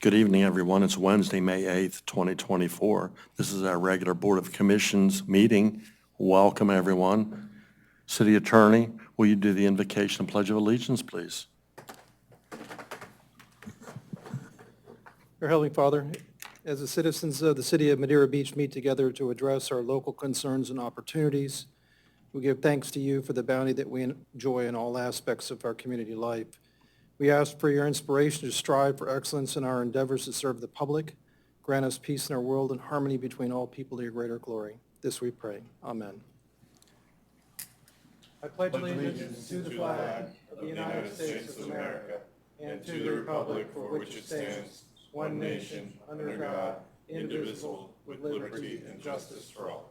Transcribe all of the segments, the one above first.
Good evening, everyone. It's Wednesday, May 8th, 2024. This is our regular Board of Commissions meeting. Welcome, everyone. City Attorney, will you do the invocation and Pledge of Allegiance, please? Our Heavenly Father, as the citizens of the city of Madeira Beach meet together to address our local concerns and opportunities, we give thanks to you for the bounty that we enjoy in all aspects of our community life. We ask for your inspiration to strive for excellence in our endeavors to serve the public. Grant us peace in our world and harmony between all people to your greater glory. This we pray. Amen. I pledge allegiance to the flag of the United States of America and to the republic for which it stands, one nation, under God, indivisible, with liberty and justice for all.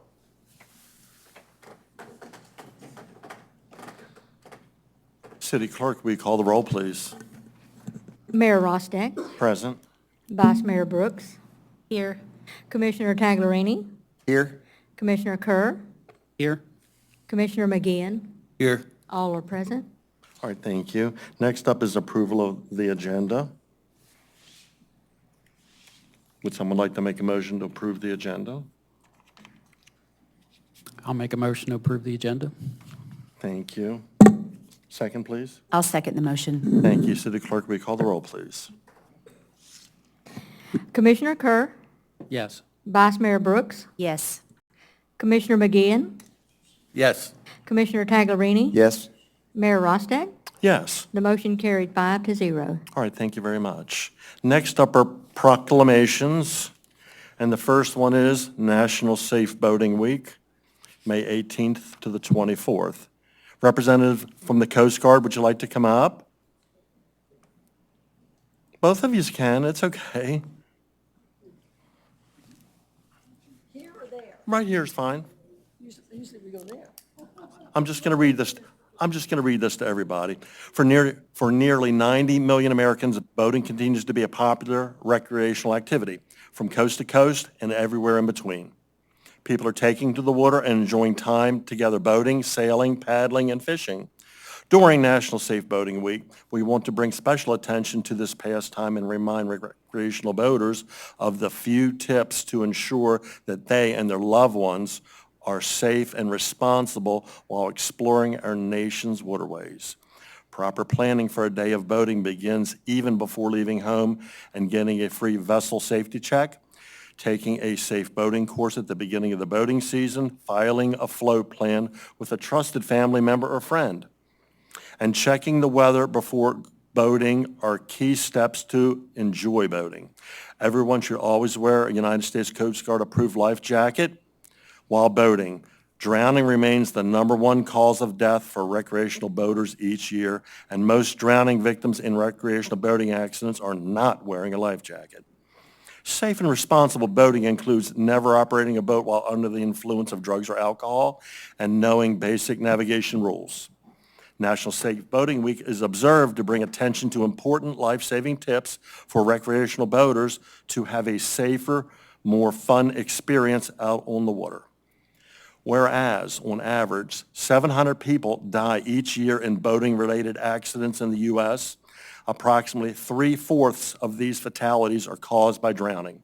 City Clerk, will you call the roll, please? Mayor Rostack, Present. Vice Mayor Brooks. Here. Commissioner Taglerini, Here. Commissioner Kerr, Here. Commissioner McGinn. Here. All are present. All right, thank you. Next up is approval of the agenda. Would someone like to make a motion to approve the agenda? I'll make a motion to approve the agenda. Thank you. Second, please. I'll second the motion. Thank you. City Clerk, will you call the roll, please? Commissioner Kerr, Yes. Vice Mayor Brooks, Yes. Commissioner McGinn, Yes. Commissioner Taglerini. Yes. Mayor Rostack. Yes. The motion carried 5-0. All right, thank you very much. Next up are proclamations, and the first one is National Safe Boating Week, May 18th to the 24th. Representative from the Coast Guard, would you like to come up? Both of you can, it's okay. Here or there? Right here is fine. Usually we go there. I'm just going to read this. I'm just going to read this to everybody. For nearly 90 million Americans, boating continues to be a popular recreational activity from coast to coast and everywhere in between. People are taking to the water and enjoying time together boating, sailing, paddling, and fishing. During National Safe Boating Week, we want to bring special attention to this pastime and remind recreational boaters of the few tips to ensure that they and their loved ones are safe and responsible while exploring our nation's waterways. Proper planning for a day of boating begins even before leaving home and getting a free vessel safety check, taking a safe boating course at the beginning of the boating season, filing a float plan with a trusted family member or friend, and checking the weather before boating are key steps to enjoy boating. Everyone should always wear a United States Coast Guard approved life jacket while boating. Drowning remains the #1 cause of death for recreational boaters each year, and most drowning victims in recreational boating accidents are not wearing a life jacket. Safe and responsible boating includes never operating a boat while under the influence of drugs or alcohol and knowing basic navigation rules. National Safe Boating Week is observed to bring attention to important life-saving tips for recreational boaters to have a safer, more fun experience out on the water. Whereas, on average, 700 people die each year in boating-related accidents in the U.S., approximately 3/4 of these fatalities are caused by drowning.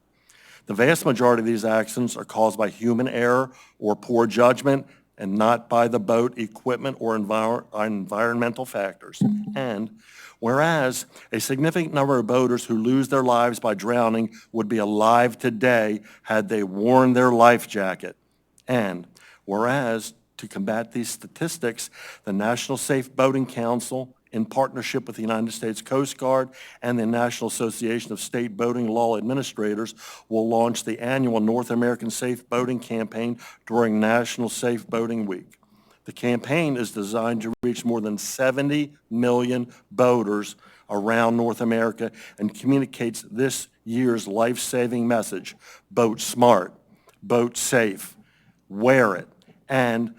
The vast majority of these accidents are caused by human error or poor judgment and not by the boat, equipment, or environmental factors. And whereas a significant number of boaters who lose their lives by drowning would be alive today had they worn their life jacket. And whereas, to combat these statistics, the National Safe Boating Council, in partnership with the United States Coast Guard and the National Association of State Boating Law Administrators, will launch the annual North American Safe Boating Campaign during National Safe Boating Week. The campaign is designed to reach more than 70 million boaters around North America and communicates this year's life-saving message: boat smart, boat safe, wear it, and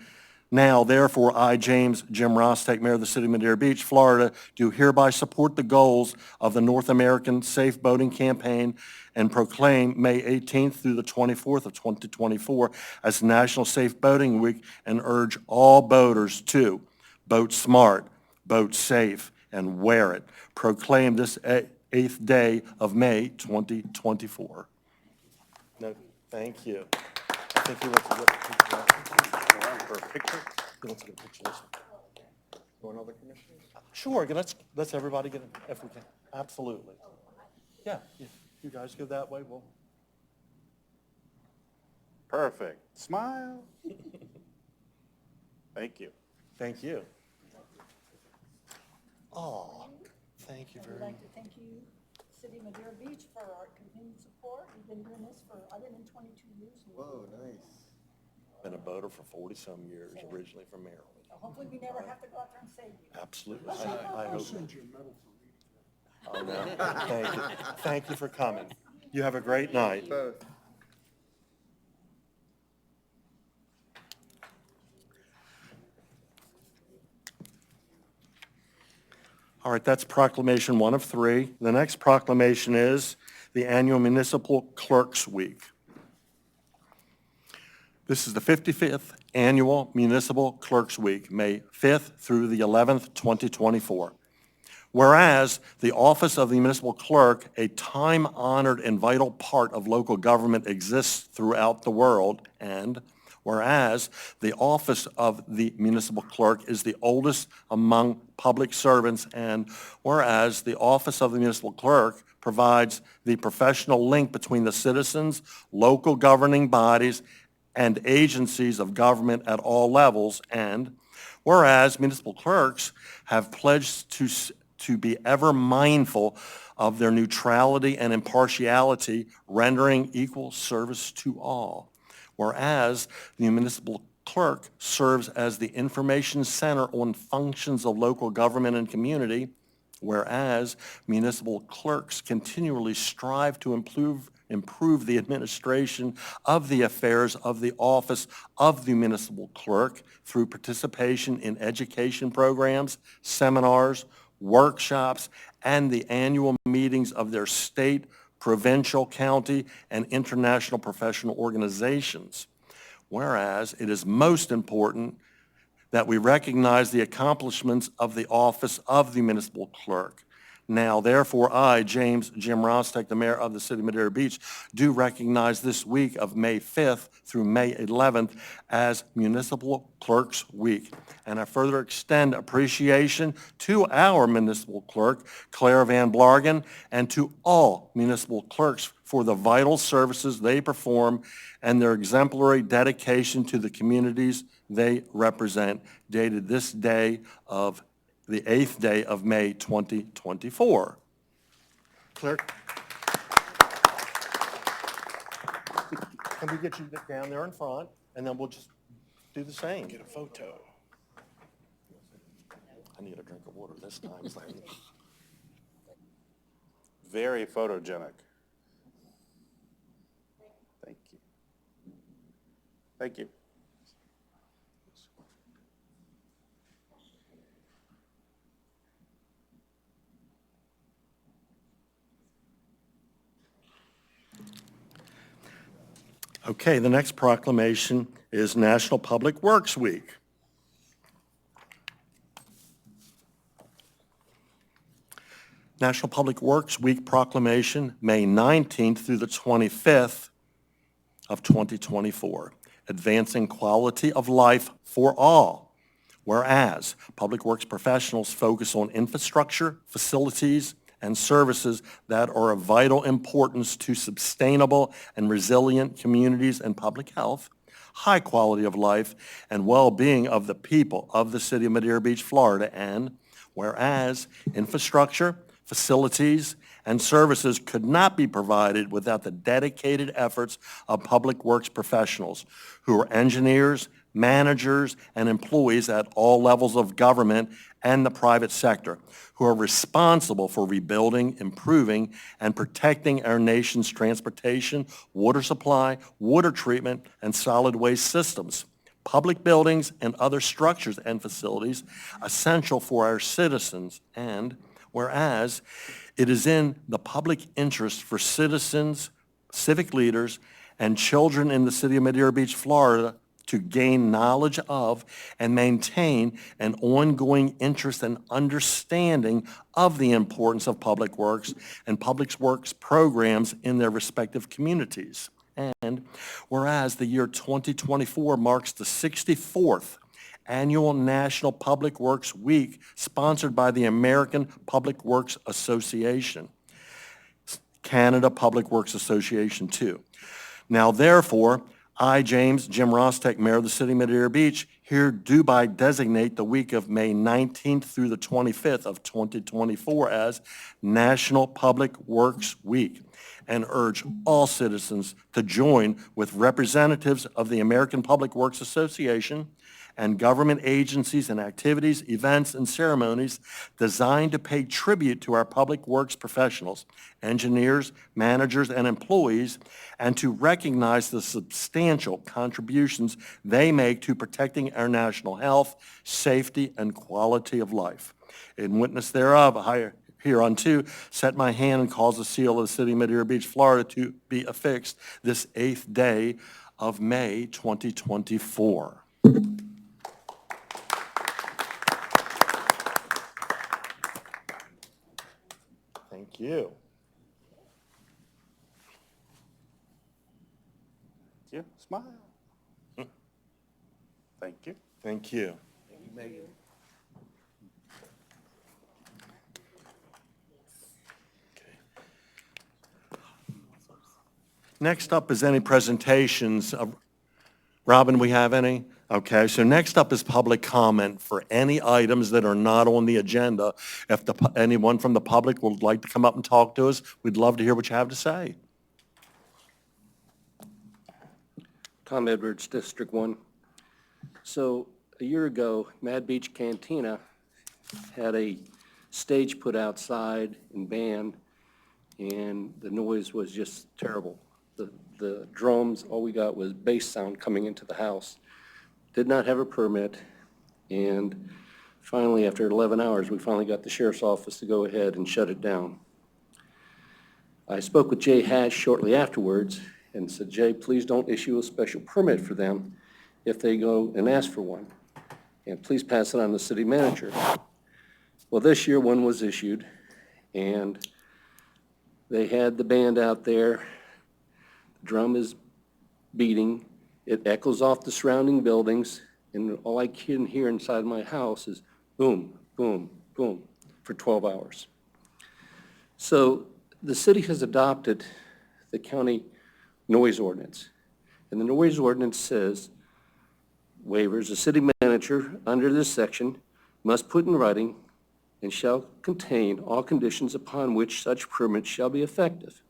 now, therefore, I, Jim Rostack, Mayor of the City of Madeira Beach, Florida, do hereby support the goals of the North American Safe Boating Campaign and proclaim May 18th through the 24th of 2024 as National Safe Boating Week and urge all boaters to boat smart, boat safe, and wear it. Proclaim this 8th day of May 2024. No, thank you. I think he wants to get a picture. For a picture? He wants to get a picture. You want other commissioners? Sure, let's everybody get it if we can. Absolutely. Yeah, you guys go that way, we'll. Perfect. Smile. Thank you. Thank you. Oh, thank you And very we'd much. like to thank you, City of Madeira Beach, for our continued support. We've been doing this for, I've been in 22 years. Whoa, nice. Been a boater for 40-some years, originally from Maryland. Hopefully, we never have to go out there and save you. Absolutely. I hope. Oh, no. Thank you. Thank you for coming. You have a great night. Both. All right, that's proclamation 1 of 3. The next proclamation is the annual Municipal Clerks Week. This is the 55th Annual Municipal Clerks Week, May 5th through the 11th, 2024. Whereas the office of the municipal clerk, a time-honored and vital part of local government, exists throughout the world, and whereas the office of the municipal clerk is the oldest among public servants, and whereas the office of the municipal clerk provides the professional link between the citizens, local governing bodies, and agencies of government at all levels, and whereas municipal clerks have pledged to be ever mindful of their neutrality and impartiality, rendering equal service to all. Whereas the municipal clerk serves as the information center on functions of local government and community, whereas municipal clerks continually strive to improve the administration of the affairs of the office of the municipal clerk through participation in education programs, seminars, workshops, and the annual meetings of their state, provincial, county, and international professional organizations. Whereas it is most important that we recognize the accomplishments of the office of the municipal clerk. Now, therefore, I, James Jim Rostek, the mayor of the city of Madeira Beach, do recognize this week of May 5th through May 11th as Municipal Clerks Week. And I further extend appreciation to our municipal clerk, Claire Van Blargen, and to all municipal clerks for the vital services they perform and their exemplary dedication to the communities they represent, dated this day of the 8th day of May 2024. Clerk. Can we get you down there in front, and then we'll just do the same. Get a photo. I need a drink of water this time. Very photogenic. Thank you. Thank you. Okay, the next proclamation is National Public Works Week. National Public Works Week proclamation, May 19th through the 25th of 2024, advancing quality of life for all. Whereas public works professionals focus on infrastructure, facilities, and services that are of vital importance to sustainable and resilient communities and public health, high quality of life, and well-being of the people of the city of Madeira Beach, Florida. And whereas infrastructure, facilities, and services could not be provided without the dedicated efforts of public works professionals who are engineers, managers, and employees at all levels of government and the private sector, who are responsible for rebuilding, improving, and protecting our nation's transportation, water supply, water treatment, and solid waste systems, public buildings, and other structures and facilities essential for our citizens. And whereas it is in the public interest for citizens, civic leaders, and children in the city of Madeira Beach, Florida, to gain knowledge of and maintain an ongoing interest and understanding of the importance of public works and public works programs in their respective communities. And whereas the year 2024 marks the 64th Annual National Public Works Week sponsored by the American Public Works Association, Canada Public Works Association too. Now therefore, I, James Jim Rostek, Mayor of the City of Madeira Beach, hereby designate the week of May 19th through the 25th of 2024 as National Public Works Week, and urge all citizens to join with representatives of the American Public Works Association and government agencies and activities, events, and ceremonies designed to pay tribute to our public works professionals, engineers, managers, and employees, and to recognize the substantial contributions they make to protecting our national health, safety, and quality of life. In witness thereof, I hereunto set my hand and cause the seal of the City of Madeira Beach, Florida, to be affixed this 8th day of May 2024. Thank you. Thank you. Smile. Thank you. Thank you. Next up is any presentations. Robin, we have any? Okay, so next up is public comment for any items that are not on the agenda. If anyone from the public would like to come up and talk to us, we'd love to hear what you have to say. Tom Edwards, District 1. So a year ago, Mad Beach Cantina had a stage put outside and band, and the noise was just terrible. The drums, all we got was bass sound coming into the house. Did not have a permit, and finally, after 11 hours, we finally got the sheriff's office to go ahead and shut it down. I spoke with Jay Hatch shortly afterwards and said, Jay, please don't issue a special permit for them if they go and ask for one, and please pass it on to the city manager. Well, this year one was issued, and they had the band out there. The drum is beating. It echoes off the surrounding buildings, and all I can hear inside my house is boom, boom, boom for 12 hours. So the city has adopted the county noise ordinance, and the noise ordinance says waivers, the city manager under this section must put in writing and shall contain all conditions upon which such permit shall be effective.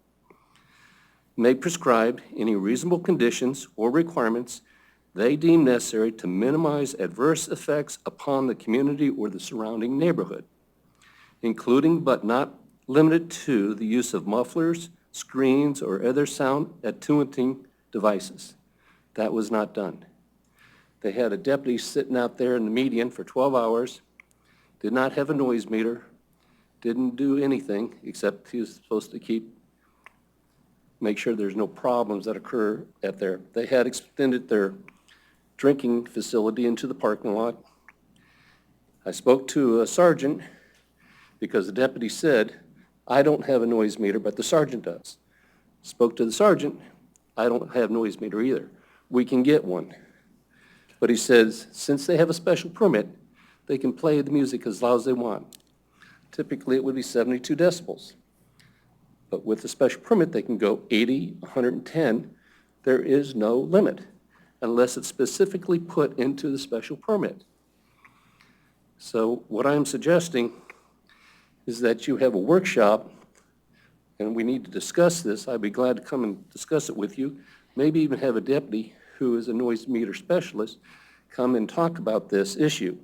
May prescribe any reasonable conditions or requirements they deem necessary to minimize adverse effects upon the community or the surrounding neighborhood, including but not limited to the use of mufflers, screens, or other sound attenuating devices. That was not done. They had a deputy sitting out there in the median for 12 hours, did not have a noise meter, didn't do anything except he was supposed to make sure there's no problems that occur at there. They had extended their drinking facility into the parking lot. I spoke to a sergeant because the deputy said, I don't have a noise meter, but the sergeant does. Spoke to the sergeant, I don't have noise meter either. We can get one. But he says, since they have a special permit, they can play the music as loud as they want. Typically, it would be 72 decibels. But with the special permit, they can go 80, 110. There is no limit unless it's specifically put into the special permit. So what I'm suggesting is that you have a workshop, and we need to discuss this. I'd be glad to come and discuss it with you. Maybe even have a deputy who is a noise meter specialist come and talk about this issue.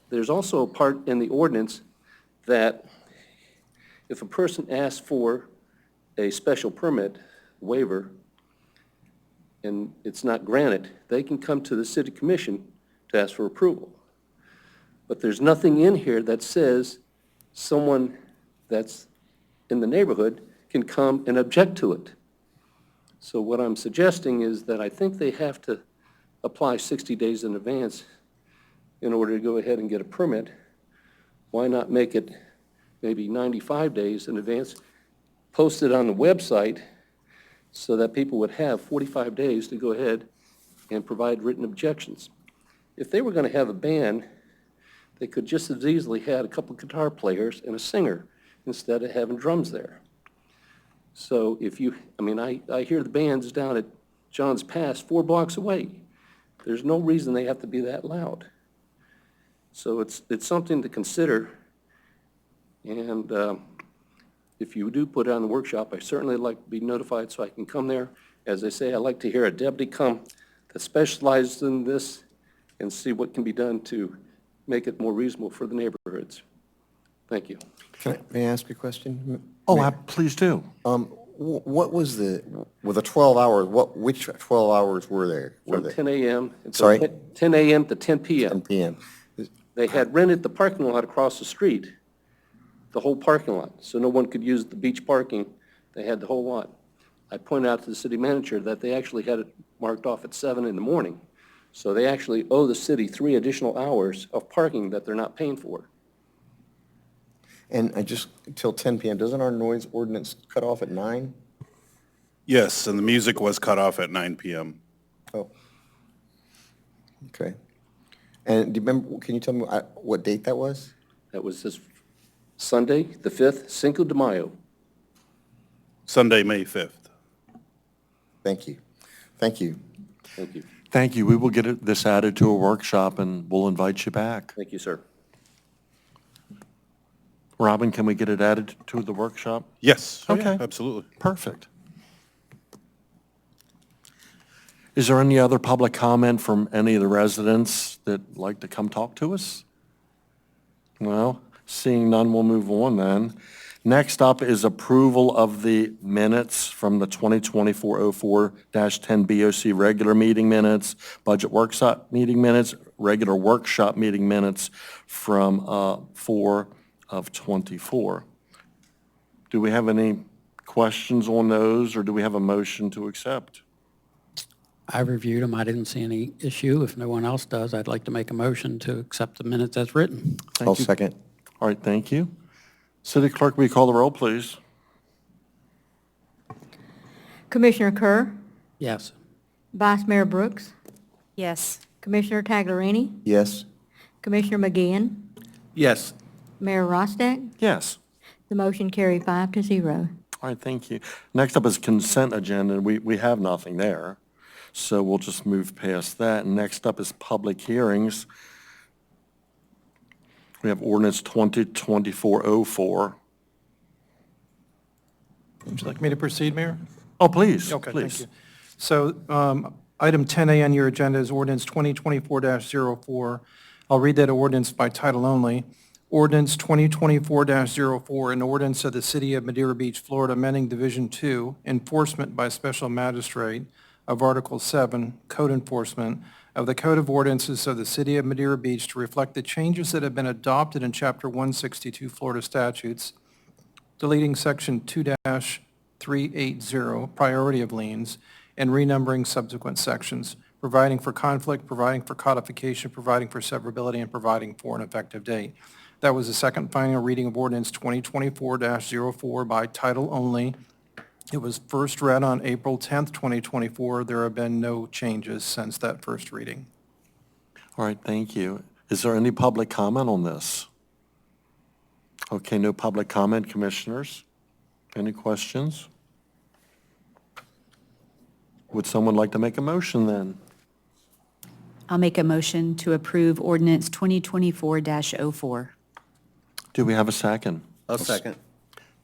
There's also a part in the ordinance that if a person asks for a special permit waiver and it's not granted, they can come to the city commission to ask for approval. But there's nothing in here that says someone that's in the neighborhood can come and object to it. So what I'm suggesting is that I think they have to apply 60 days in advance in order to go ahead and get a permit. Why not make it maybe 95 days in advance, post it on the website so that people would have 45 days to go ahead and provide written objections? If they were going to have a band, they could just as easily had a couple guitar players and a singer instead of having drums there. So if you, I hear the bands down at John's Pass 4 blocks away. There's no reason they have to be that loud. So it's something to consider. And if you do put it on the workshop, I certainly like to be notified so I can come there. As I say, I like to hear a deputy come that specializes in this and see what can be done to make it more reasonable for the neighborhoods. Thank you. May I ask a question? Oh, please do. What was with the 12 hours, which 12 hours were there? Were From they 10 a.m. until Sorry? 10 a.m. to 10 p.m. 10 p.m.? They had rented the parking lot across the street, the whole parking lot, so no one could use the beach parking. They had the whole lot. I pointed out to the city manager that they actually had it marked off at 7 in the morning. So they actually owe the city 3 additional hours of parking that they're not paying for. And just till 10 p.m., doesn't our noise ordinance cut off at 9? Yes, and the music was cut off at 9 p.m. Oh. Okay. And do you remember, can you tell me what date that was? That was this Sunday, the 5th, Cinco de Mayo. Sunday, May 5th. Thank you. Thank you. Thank you. Thank you. We will get this added to a workshop, and we'll invite you back. Thank you, sir. Robin, can we get it added to the workshop? Yes. Oh, yeah, Okay. absolutely. Perfect. Is there any other public comment from any of the residents that like to come talk to us? Well, seeing none, we'll move on then. Next up is approval of the minutes from the 2024-04-10 BOC regular meeting minutes, budget workshop meeting minutes, regular workshop meeting minutes from 4 of 24. Do we have any questions on those, or do we have a motion to accept? I reviewed them. I didn't see any issue. If no one else does, I'd like to make a motion to accept the minutes as written. Thank I'll you. second. All right, thank you. City Clerk, will you call the roll, please? Commissioner Kerr, Yes. Vice Mayor Brooks, Yes. Commissioner Taglerini, Yes? Commissioner McGinn, Yes. Mayor Rostack. Yes. The motion carried 5-0. All right, thank you. Next up is consent agenda. We have nothing there, so we'll just move past that. And next up is public hearings. We have ordinance 2024-04. Would you like me to proceed, Mayor? Oh, please, Okay, please. thank you. So item 10A on your agenda is ordinance 2024-04. I'll read that ordinance by title only. Ordinance 2024-04, an ordinance of the City of Madeira Beach, Florida, amending Division 2, Enforcement by Special Magistrate of Article 7, Code Enforcement, of the Code of Ordinances of the City of Madeira Beach to reflect the changes that have been adopted in Chapter 162 Florida statutes, deleting Section 2-380, priority of liens, and renumbering subsequent sections, providing for conflict, providing for codification, providing for severability, and providing for an effective date. That was the second final reading of ordinance 2024-04 by title only. It was first read on April 10th, 2024. There have been no changes since that first reading. All right, thank you. Is there any public comment on this? Okay, no public comment, commissioners. Any questions? Would someone like to make a motion then? I'll make a motion to approve ordinance 2024-04. Do we have a second? I'll second.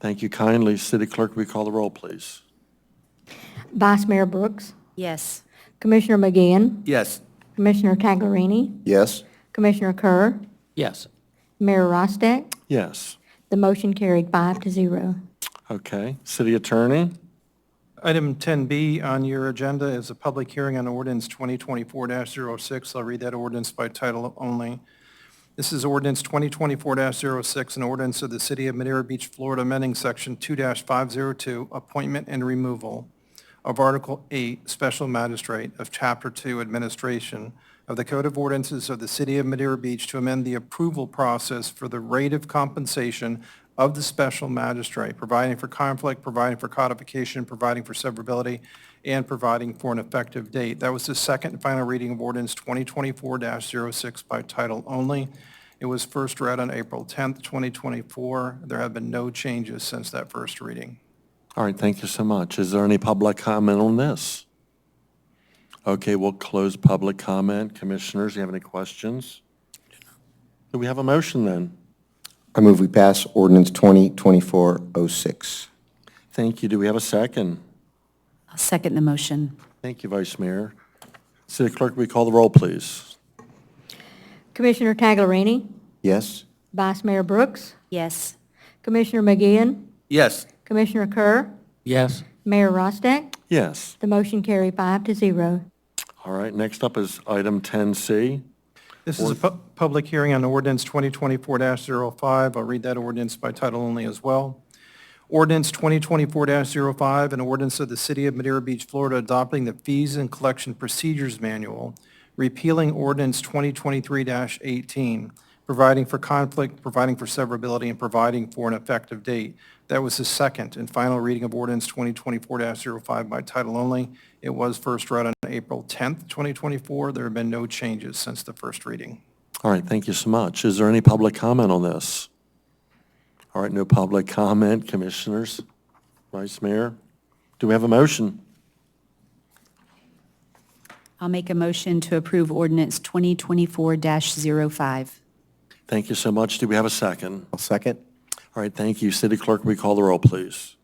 Thank you kindly. City Clerk, will you call the roll, please? Vice Mayor Brooks, Yes. Commissioner McGinn, Yes. Commissioner Taglerini, Yes? Commissioner Kerr, Yes. Mayor Rostack. Yes. The motion carried 5-0. Okay. City Attorney? Item 10B on your agenda is a public hearing on ordinance 2024-06. I'll read that ordinance by title only. This is ordinance 2024-06, an ordinance of the City of Madeira Beach, Florida, amending Section 2-502, appointment and removal of Article 8, Special Magistrate of Chapter 2, Administration of the Code of Ordinances of the City of Madeira Beach to amend the approval process for the rate of compensation of the special magistrate, providing for conflict, providing for codification, providing for severability, and providing for an effective date. That was the second and final reading of ordinance 2024-06 by title only. It was first read on April 10th, 2024. There have been no changes since that first reading. All right, thank you so much. Is there any public comment on this? Okay, we'll close public comment. Commissioners, do you have any questions? Do we have a motion then? I move we pass ordinance 2024-06. Thank you. Do we have a second? I'll second the motion. Thank you, Vice Mayor. City Clerk, will you call the roll, please? Commissioner Taglerini? Yes? Vice Mayor Brooks? Yes. Commissioner McGeehan? Yes. Commissioner Kerr? Yes. Mayor Rostack? Yes. The motion carried 5-0. All right, next up is item 10C. This is a public hearing on ordinance 2024-05. I'll read that ordinance by title only as well. Ordinance 2024-05, an ordinance of the City of Madeira Beach, Florida, adopting the Fees and Collection Procedures Manual, repealing ordinance 2023-18, providing for conflict, providing for severability, and providing for an effective date. That was the second and final reading of ordinance 2024-05 by title only. It was first read on April 10th, 2024. There have been no changes since the first reading. All right, thank you so much. Is there any public comment on this? All right, no public comment. Commissioners, Vice Mayor, do we have a motion? I'll make a motion to approve ordinance 2024-05. Thank you so much. Do we have a second? I'll second. All right, thank you. City Clerk, will you call the roll, please?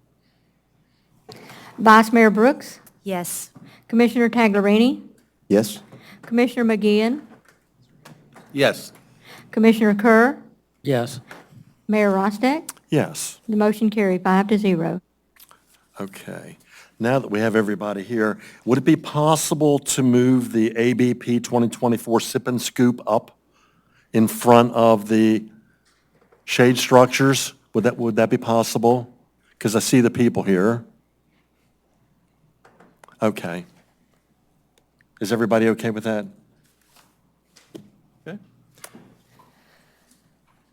Vice Mayor Brooks? Yes. Commissioner Taglerini? Yes? Commissioner McGeehan? Yes. Commissioner Kerr? Yes. Mayor Rostack? Yes. The motion carried 5-0. Okay. Now that we have everybody here, would it be possible to move the ABP 2024 Sip and Scoop up in front of the shade structures? Would that be possible? Because I see the people here. Okay. Is everybody okay with that? Okay.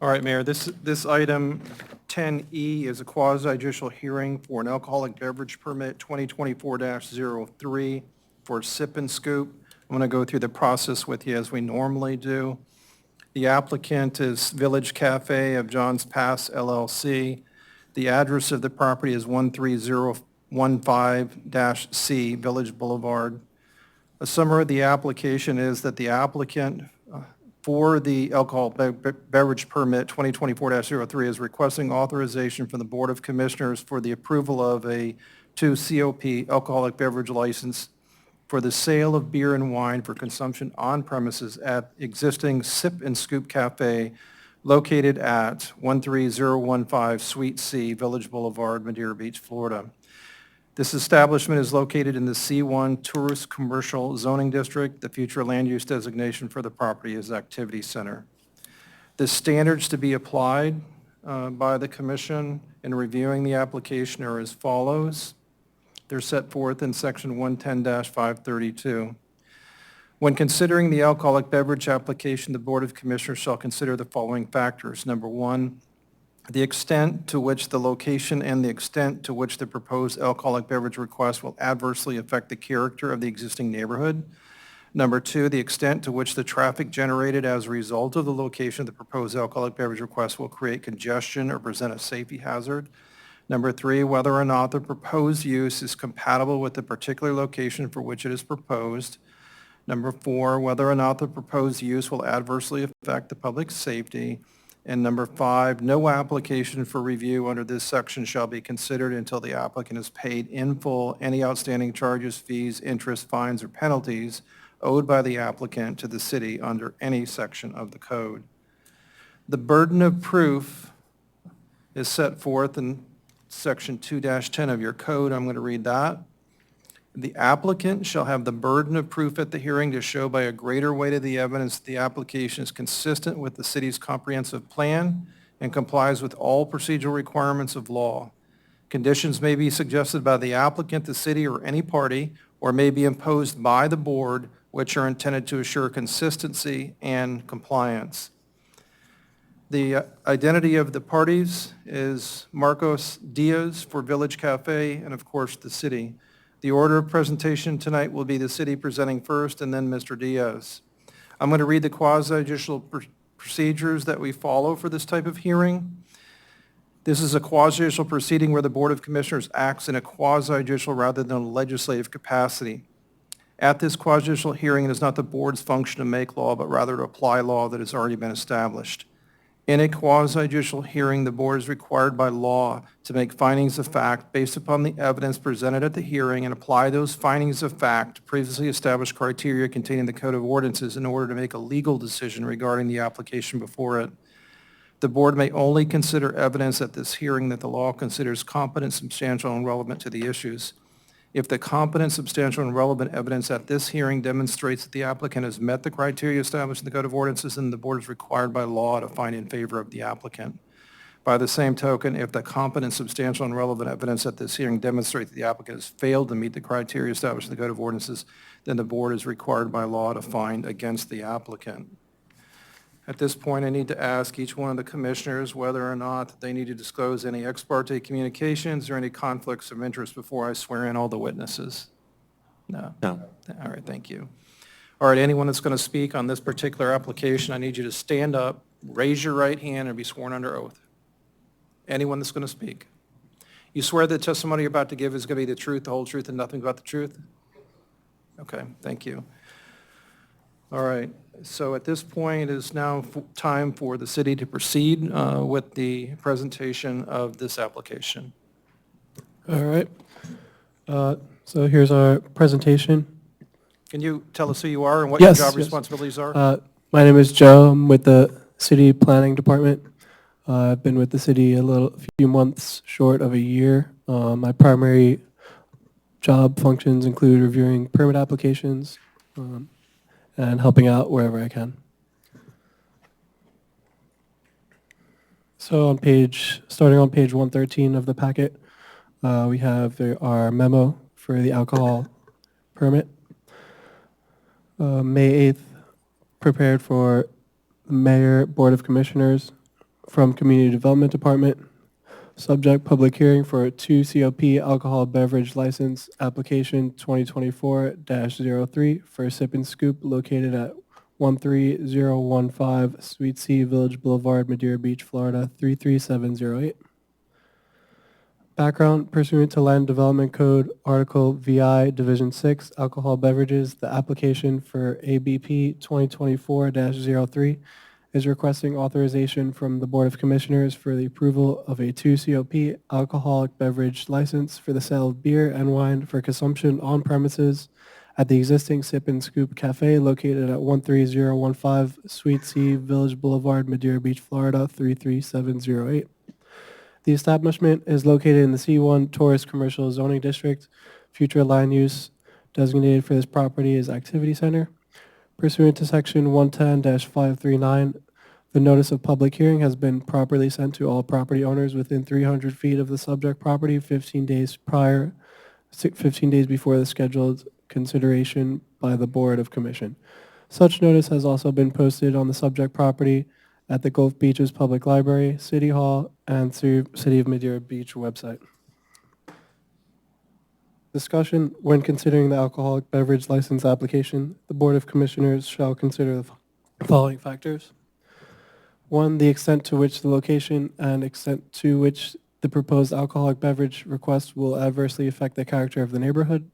All right, Mayor, this item 10E is a quasi-judicial hearing for an alcoholic beverage permit 2024-03 for Sip and Scoop. I'm going to go through the process with you as we normally do. The applicant is Village Cafe of John's Pass LLC. The address of the property is 13015-C Village Boulevard. A summary of the application is that the applicant for the alcohol beverage permit 2024-03 is requesting authorization from the Board of Commissioners for the approval of a 2 COP alcoholic beverage license for the sale of beer and wine for consumption on premises at existing Sip and Scoop Cafe located at 13015 Suite C, Village Boulevard, Madeira Beach, Florida. This establishment is located in the C1 Tourist Commercial Zoning District. The future land use designation for the property is Activity Center. The standards to be applied by the Commission in reviewing the application are as follows. They're set forth in Section 110-532. When considering the alcoholic beverage application, the Board of Commissioners shall consider the following factors. Number one, the extent to which the location and the extent to which the proposed alcoholic beverage request will adversely affect the character of the existing neighborhood. Number two, the extent to which the traffic generated as a result of the location of the proposed alcoholic beverage request will create congestion or present a safety hazard. Number three, whether or not the proposed use is compatible with the particular location for which it is proposed. Number four, whether or not the proposed use will adversely affect the public safety. And number five, no application for review under this section shall be considered until the applicant has paid in full any outstanding charges, fees, interest, fines, or penalties owed by the applicant to the city under any section of the code. The burden of proof is set forth in Section 2-10 of your code. I'm going to read that. The applicant shall have the burden of proof at the hearing to show by a greater weight of the evidence that the application is consistent with the city's comprehensive plan and complies with all procedural requirements of law. Conditions may be suggested by the applicant, the city, or any party, or may be imposed by the board, which are intended to assure consistency and compliance. The identity of the parties is Marcos Diaz for Village Cafe and, of course, the city. The order of presentation tonight will be the city presenting first and then Mr. Diaz. I'm going to read the quasi-judicial procedures that we follow for this type of hearing. This is a quasi-judicial proceeding where the Board of Commissioners acts in a quasi-judicial rather than a legislative capacity. At this quasi-judicial hearing, it is not the board's function to make law, but rather to apply law that has already been established. In a quasi-judicial hearing, the board is required by law to make findings of fact based upon the evidence presented at the hearing and apply those findings of fact to previously established criteria contained in the Code of Ordinances in order to make a legal decision regarding the application before it. The board may only consider evidence at this hearing that the law considers competent, substantial, and relevant to the issues. If the competent, substantial, and relevant evidence at this hearing demonstrates that the applicant has met the criteria established in the Code of Ordinances, then the board is required by law to find in favor of the applicant. By the same token, if the competent, substantial, and relevant evidence at this hearing demonstrates that the applicant has failed to meet the criteria established in the Code of Ordinances, then the board is required by law to find against the applicant. At this point, I need to ask each one of the commissioners whether or not they need to disclose any ex parte communications or any conflicts of interest before I swear in all the witnesses. No? No. All right, thank you. All right, anyone that's going to speak on this particular application, I need you to stand up, raise your right hand, and be sworn under oath. Anyone that's going to speak. You swear that the testimony you're about to give is going to be the truth, the whole truth, and nothing but the truth? Okay, thank you. All right, so at this point, it is now time for the city to proceed with the presentation of this application. All right. So here's our presentation. Can you tell us who you are and what Yes, your job yes. responsibilities are? My name is Joe. I'm with the City Planning Department. I've been with the city a few months short of a year. My primary job functions include reviewing permit applications and helping out wherever I can. So starting on page 113 of the packet, we have our memo for the alcohol permit. May 8th, prepared for Mayor, Board of Commissioners from Community Development Department. Subject public hearing for 2 COP alcohol beverage license application 2024-03 for Sip and Scoop located at 13015 Suite C Village Boulevard, Madeira Beach, Florida 33708. Background: pursuant to Land Development Code, Article VI, Division 6, Alcohol Beverages, the application for ABP 2024-03 is requesting authorization from the Board of Commissioners for the approval of a 2 COP alcoholic beverage license for the sale of beer and wine for consumption on premises at the existing Sip and Scoop Cafe located at 13015 Suite C Village Boulevard, Madeira Beach, Florida 33708. The establishment is located in the C1 Tourist Commercial Zoning District. Future land use designated for this property is Activity Center. Pursuant to Section 110-539, the notice of public hearing has been properly sent to all property owners within 300 feet of the subject property 15 days before the scheduled consideration by the Board of Commission. Such notice has also been posted on the subject property at the Gulf Beaches Public Library, City Hall, and through City of Madeira Beach website. Discussion: when considering the alcoholic beverage license application, the Board of Commissioners shall consider the following factors. 1, the extent to which the location and extent to which the proposed alcoholic beverage request will adversely affect the character of the neighborhood.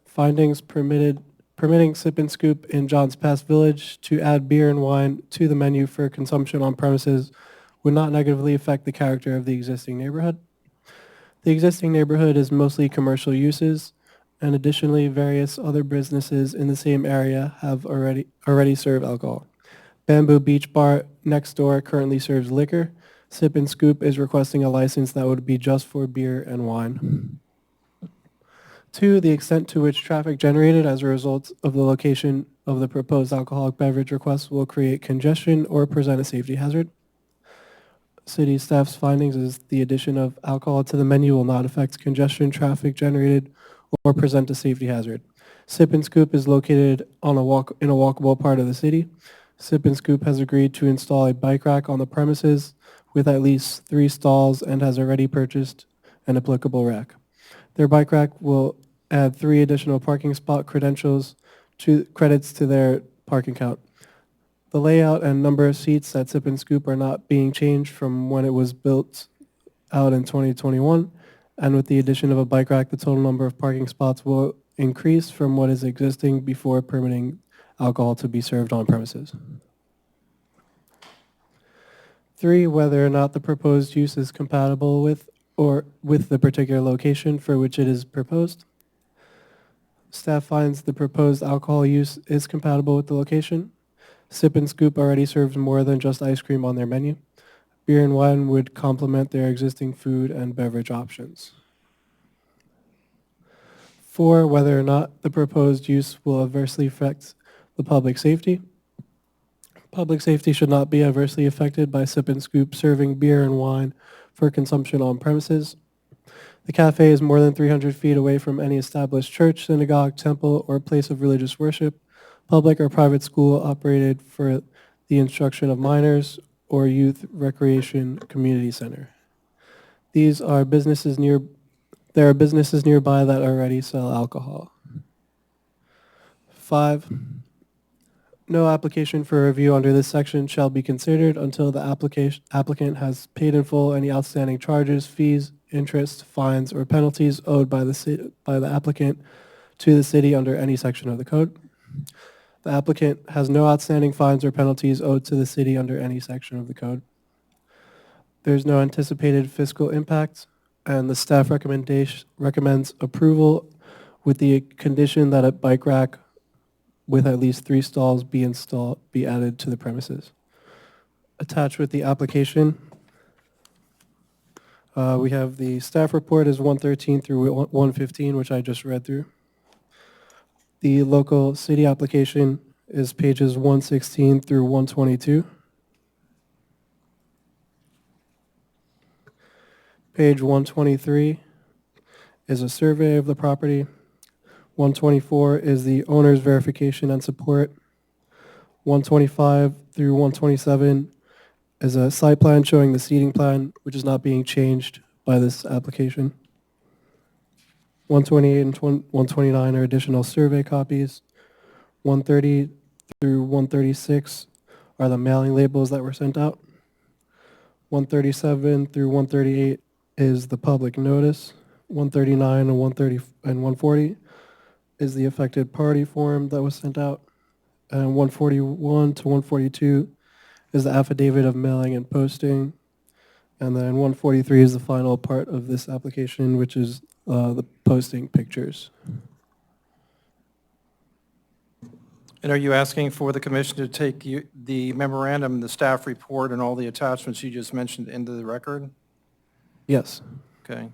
Findings: permitting Sip and Scoop in Johns Pass Village to add beer and wine to the menu for consumption on premises would not negatively affect the character of the existing neighborhood. The existing neighborhood is mostly commercial uses, and additionally, various other businesses in the same area have already served alcohol. Bamboo Beach Bar next door currently serves liquor. Sip and Scoop is requesting a license that would be just for beer and wine. 2, the extent to which traffic generated as a result of the location of the proposed alcoholic beverage request will create congestion or present a safety hazard. city staff's findings is the addition of alcohol to the menu will not affect congestion, traffic generated, or present a safety hazard. Sip and Scoop is located in a walkable part of the city. Sip and Scoop has agreed to install a bike rack on the premises with at least 3 stalls and has already purchased an applicable rack. Their bike rack will add 3 additional parking spot credits to their parking count. The layout and number of seats at Sip and Scoop are not being changed from when it was built out in 2021. And with the addition of a bike rack, the total number of parking spots will increase from what is existing before permitting alcohol to be served on premises. 3, whether or not the proposed use is compatible with the particular location for which it is proposed. Staff finds the proposed alcohol use is compatible with the location. Sip and Scoop already serves more than just ice cream on their menu. Beer and wine would complement their existing food and beverage options. 4, whether or not the proposed use will adversely affect the public safety. Public safety should not be adversely affected by Sip and Scoop serving beer and wine for consumption on premises. The cafe is more than 300 feet away from any established church, synagogue, temple, or place of religious worship, public or private school operated for the instruction of minors, or youth recreation community center. There are businesses nearby that already sell alcohol. 5, no application for review under this section shall be considered until the applicant has paid in full any outstanding charges, fees, interest, fines, or penalties owed by the applicant to the city under any section of the code. The applicant has no outstanding fines or penalties owed to the city under any section of the code. There's no anticipated fiscal impact, and the staff recommends approval with the condition that a bike rack with at least 3 stalls be added to the premises. Attached with the application, we have the staff report is 113 through 115, which I just read through. The local city application is pages 116 through 122. Page 123 is a survey of the property. 124 is the owner's verification and support. 125 through 127 is a site plan showing the seating plan, which is not being changed by this application. 128 and 129 are additional survey copies. 130 through 136 are the mailing labels that were sent out. 137 through 138 is the public notice. 139 and 140 is the affected party form that was sent out. And 141 to 142 is the affidavit of mailing and posting. And then 143 is the final part of this application, which is the posting pictures. And are you asking for the commission to take the memorandum, the staff report, and all the attachments you just mentioned into the record? Yes. Okay.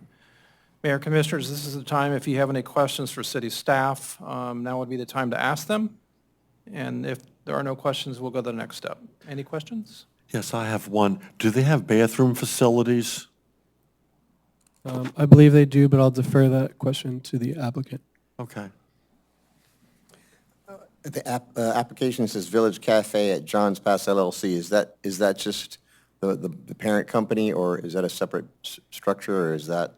Mayor, Commissioners, this is the time, if you have any questions for city staff, now would be the time to ask them. And if there are no questions, we'll go to the next step. Any questions? Yes, I have one. Do they have bathroom facilities? I believe they do, but I'll defer that question to the applicant. Okay. The application says Village Cafe at John's Pass LLC. Is that just the parent company, or is that a separate structure, or is that,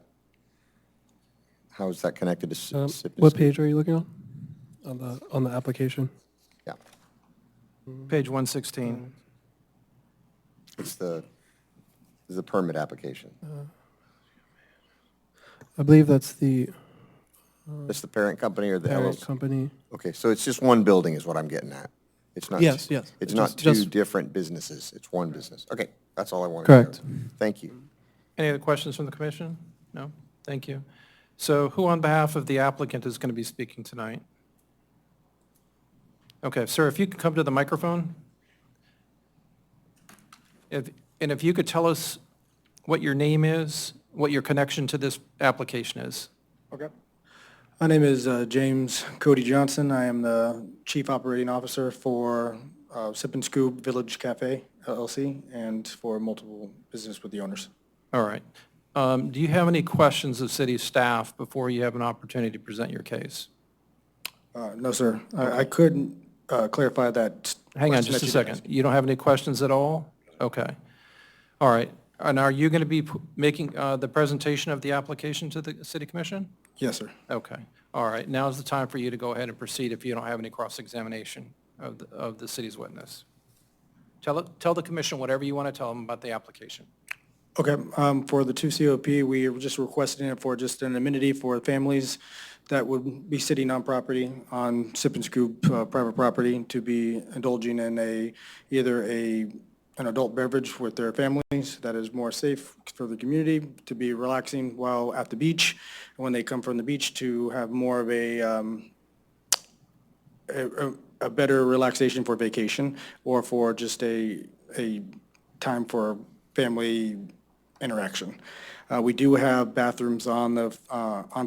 how is that connected to Sip and What Scoop? page are you looking on? On the application? Yeah, Page 116. it's the permit application. I believe that's the That's the parent company or the parent LLC? company. Okay, so it's just one building is what I'm getting at. It's not. Yes, yes. It's It's not just- two different businesses. It's one business. Okay, that's all I wanted to know. Correct. Thank you. Any other questions from the commission? No? Thank you. So who on behalf of the applicant is going to be speaking tonight? Okay, sir, if you could come to the microphone. And if you could tell us what your name is, what your connection to this application is. Okay. My name is James Cody Johnson. I am the Chief Operating Officer for Sip and Scoop Village Cafe LLC, and for multiple business with the owners. All right. Do you have any questions of city staff before you have an opportunity to present your case? No, sir. I could clarify that. Hang on question just that a you did second. ask. You don't have any questions at all? Okay. All right. And are you going to be making the presentation of the application to the city commission? Yes, sir. Okay. All right. Now is the time for you to go ahead and proceed if you don't have any cross-examination of the city's witness. Tell the commission whatever you want to tell them about the application. Okay, for the 2 COP, we are just requesting it for just an amenity for families that would be sitting on property, on Sip and Scoop private property, to be indulging in either an adult beverage with their families that is more safe for the community, to be relaxing while at the beach, and when they come from the beach to have more of a better relaxation for vacation, or for just a time for family interaction. We do have bathrooms on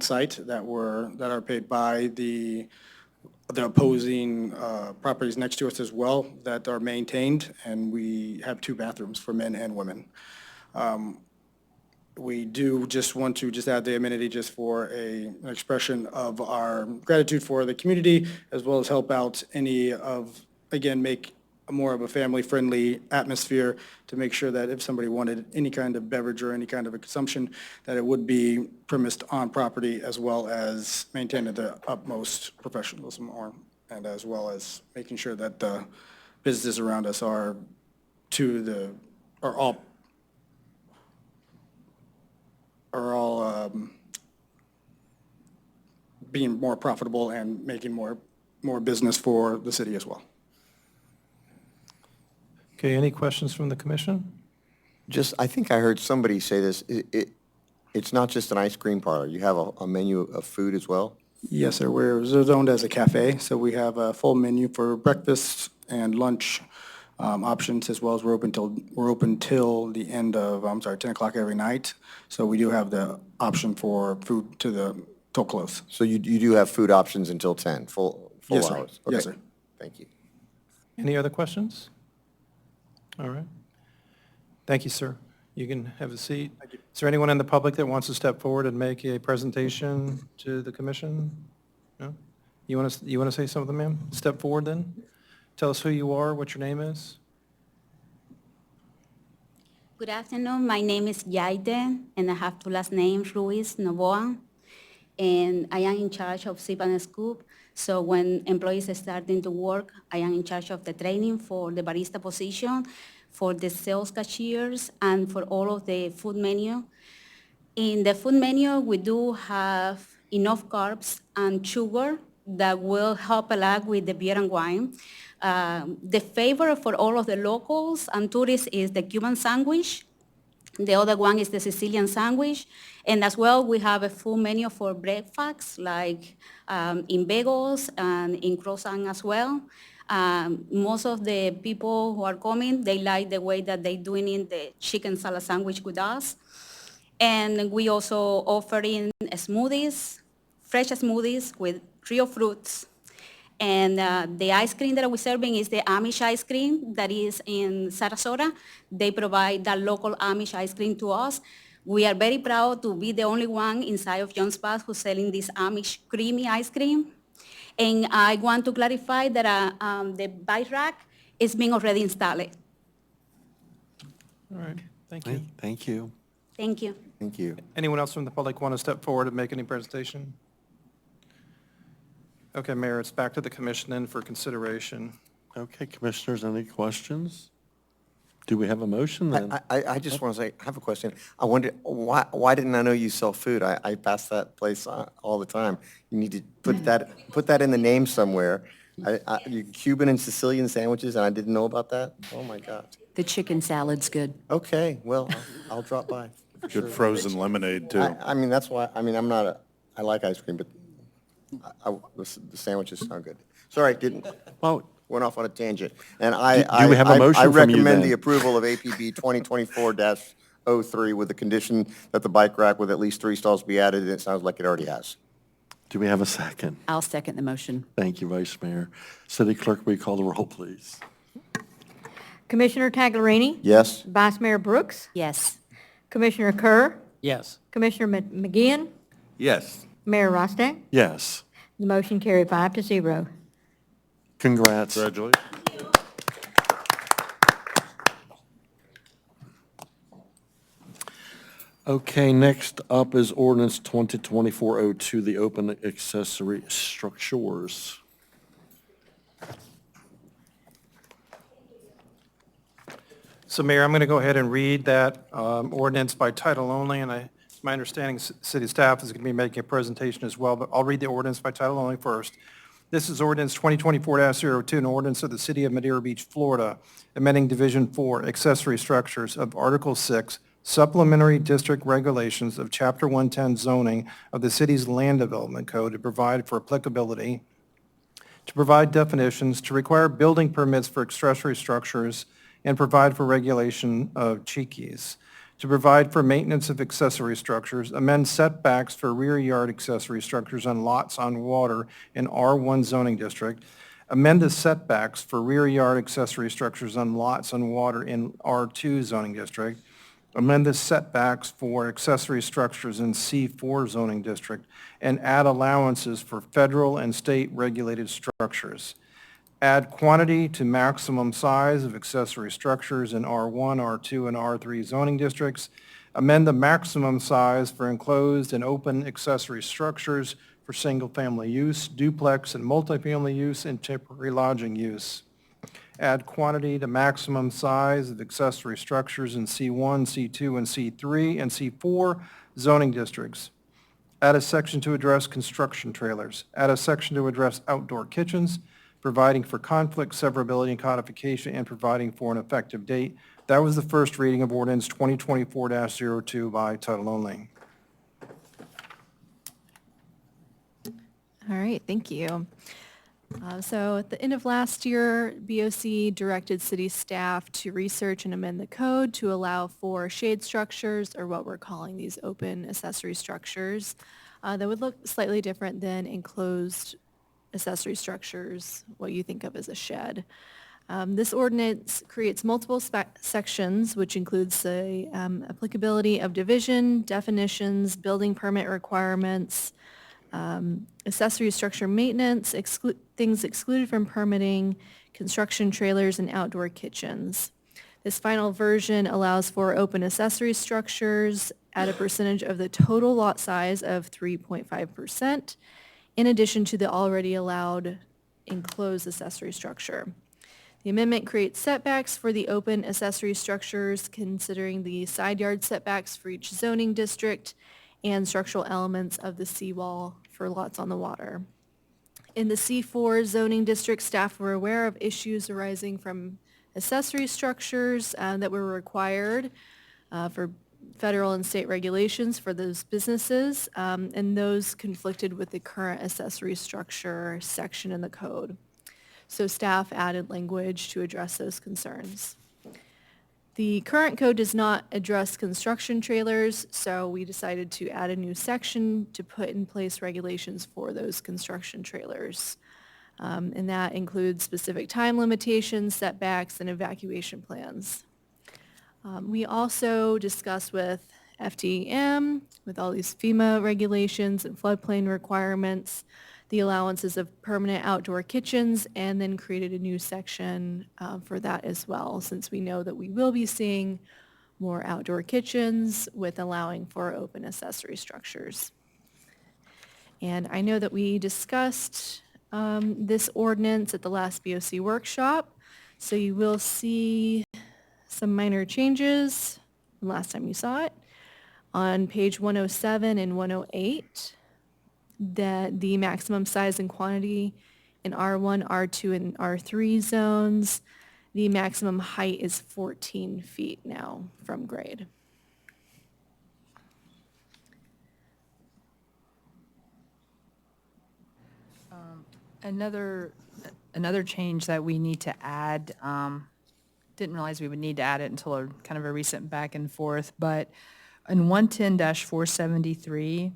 site that are paid by the opposing properties next to us as well, that are maintained, and we have 2 bathrooms for men and women. We do just want to add the amenity just for an expression of our gratitude for the community, as well as help out make more of a family-friendly atmosphere, to make sure that if somebody wanted any kind of beverage or any kind of a consumption, that it would be premised on property, as well as maintaining the utmost professionalism, and as well as making sure that the businesses around us are all being more profitable and making more business for the city as well. Okay, any questions from the commission? I think I heard somebody say this, it's not just an ice cream parlor, you have a menu of food as well? Yes, sir. We're zoned as a cafe, so we have a full menu for breakfast and lunch options, as well as we're open till the end of 10 o'clock every night. So we do have the option for food till close. So you do have food options until 10, full Yes, sir. hours? Yes, Okay. sir. Thank you. Any other questions? All right. Thank you, sir. You can have a seat. Thank you. Is there anyone in the public that wants to step forward and make a presentation to the commission? No? You want to say something, ma'am? Step forward then. Tell us who you are, what your name is. Good afternoon. My name is Yaide, and I have 2 last names, Ruiz Novoa, and I am in charge of Sip and Scoop. So when employees are starting to work, I am in charge of the training for the barista position, for the sales cashiers, and for all of the food menu. In the food menu, we do have enough carbs and sugar that will help a lot with the beer and wine. The favorite for all of the locals and tourists is the Cuban sandwich. The other one is the Sicilian sandwich. And as well, we have a full menu for breakfast, like in bagels and in croissant as well. Most of the people who are coming, they like the way that they're doing in the chicken salad sandwich with us. And we also offer in smoothies, fresh smoothies with real fruits. And the ice cream that we're serving is the Amish ice cream that is in Sarasota. They provide that local Amish ice cream to us. We are very proud to be the only one inside of John's Pass who's selling this Amish creamy ice cream. And I want to clarify that the bike rack is being already installed. All right, thank you. Thank you. Thank you. Thank you. Anyone else from the public want to step forward and make any presentation? Okay, Mayor, it's back to the commission then for consideration. Okay, commissioners, any questions? Do we have a motion then? I just want to say, I have a question. I wonder, why didn't I know you sell food? I pass that place all the time. You need to put that in the name somewhere. You Cuban and Sicilian sandwiches, and I didn't know about that? Oh, my God. The chicken salad's good. Okay, well, I'll drop by. Good frozen lemonade, too. I mean, that's why, I like ice cream, but the sandwiches sound good. Sorry, went off on a tangent. And Do we have a motion I from you recommend then? the approval of APB 2024-03 with the condition that the bike rack with at least 3 stalls be added, and it sounds like it already has. Do we have a second? I'll second the motion. Thank you, Vice Mayor. City Clerk, will you call the roll, please? Commissioner Taglerini? Yes? Vice Mayor Brooks? Yes. Commissioner Kerr? Yes. Commissioner McGinn? Yes. Mayor Rostack? Yes. The motion carried 5-0. Congrats. Congratulations. Okay, next up is ordinance 2024-02, the open accessory structures. So Mayor, I'm going to go ahead and read that ordinance by title only, and it's my understanding city staff is going to be making a presentation as well, but I'll read the ordinance by title only first. This is ordinance 2024-02, an ordinance of the City of Madeira Beach, Florida, amending Division 4, accessory structures of Article 6, supplementary district regulations of Chapter 110 zoning of the city's land development code to provide for applicability, to provide definitions, to require building permits for accessory structures, and provide for regulation of chikies, to provide for maintenance of accessory structures, amend setbacks for rear yard accessory structures on lots on water in R1 zoning district, amend the setbacks for rear yard accessory structures on lots on water in R2 zoning district, amend the setbacks for accessory structures in C4 zoning district, and add allowances for federal and state regulated structures. Add quantity to maximum size of accessory structures in R1, R2, and R3 zoning districts. Amend the maximum size for enclosed and open accessory structures for single-family use, duplex and multifamily use, and temporary lodging use. Add quantity to maximum size of accessory structures in C1, C2, and C3, and C4 zoning districts. Add a section to address construction trailers. Add a section to address outdoor kitchens, providing for conflict, severability, and codification, and providing for an effective date. That was the first reading of ordinance 2024-02 by title only. All right, thank you. So at the end of last year, BOC directed city staff to research and amend the code to allow for shade structures, or what we're calling these open accessory structures, that would look slightly different than enclosed accessory structures, what you think of as a shed. This ordinance creates multiple sections, which includes the applicability of division, definitions, building permit requirements, accessory structure maintenance, things excluded from permitting, construction trailers, and outdoor kitchens. This final version allows for open accessory structures at a percentage of the total lot size of 3.5%, in addition to the already allowed enclosed accessory structure. The amendment creates setbacks for the open accessory structures, considering the side yard setbacks for each zoning district and structural elements of the seawall for lots on the water. In the C4 zoning district, staff were aware of issues arising from accessory structures that were required for federal and state regulations for those businesses, and those conflicted with the current accessory structure section in the code. So staff added language to address those concerns. The current code does not address construction trailers, so we decided to add a new section to put in place regulations for those construction trailers. And that includes specific time limitations, setbacks, and evacuation plans. We also discussed with FDM, with all these FEMA regulations and floodplain requirements, the allowances of permanent outdoor kitchens, and then created a new section for that as well, since we know that we will be seeing more outdoor kitchens with allowing for open accessory structures. And I know that we discussed this ordinance at the last BOC workshop, so you will see some minor changes from last time you saw it. On page 107 and 108, that the maximum size and quantity in R1, R2, and R3 zones, the maximum height is 14 feet now from grade. Another change that we need to add, didn't realize we would need to add it until a kind of a recent back and forth, but in 110-473,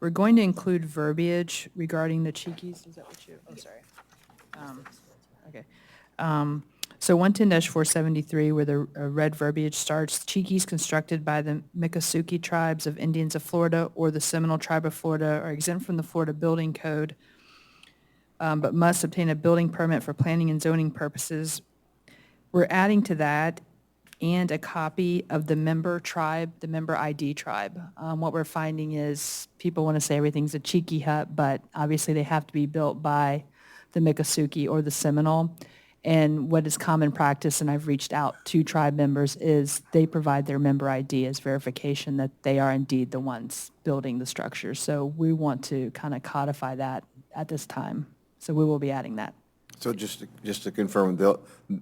we're going to include verbiage regarding the chikies. Is that what you, oh, sorry. Okay. So 110-473, where the red verbiage starts, Cheekies constructed by the Miccosukee tribes of Indians of Florida or the Seminole Tribe of Florida are exempt from the Florida Building Code, but must obtain a building permit for planning and zoning purposes. We're adding to that and a copy of the member tribe, the member ID tribe. What we're finding is people want to say everything's a Cheeky hut, but obviously they have to be built by the Miccosukee or the Seminole. And what is common practice, and I've reached out to tribe members, is they provide their member ID as verification that they are indeed the ones building the structure. So we want to kind of codify that at this time. So we will be adding that. So just to confirm,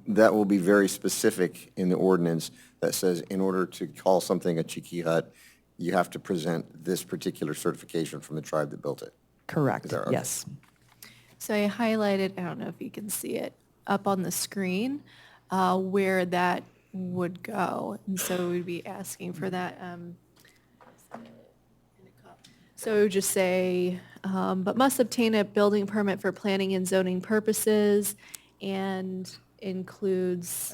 that will be very specific in the ordinance that says in order to call something a Cheeky hut, you have to present this particular certification from the tribe that built it. Correct, Is that okay? yes. So I highlighted, I don't know if you can see it, up on the screen, where that would go. And so we'd be asking for that. So it would just say, but must obtain a building permit for planning and zoning purposes, and includes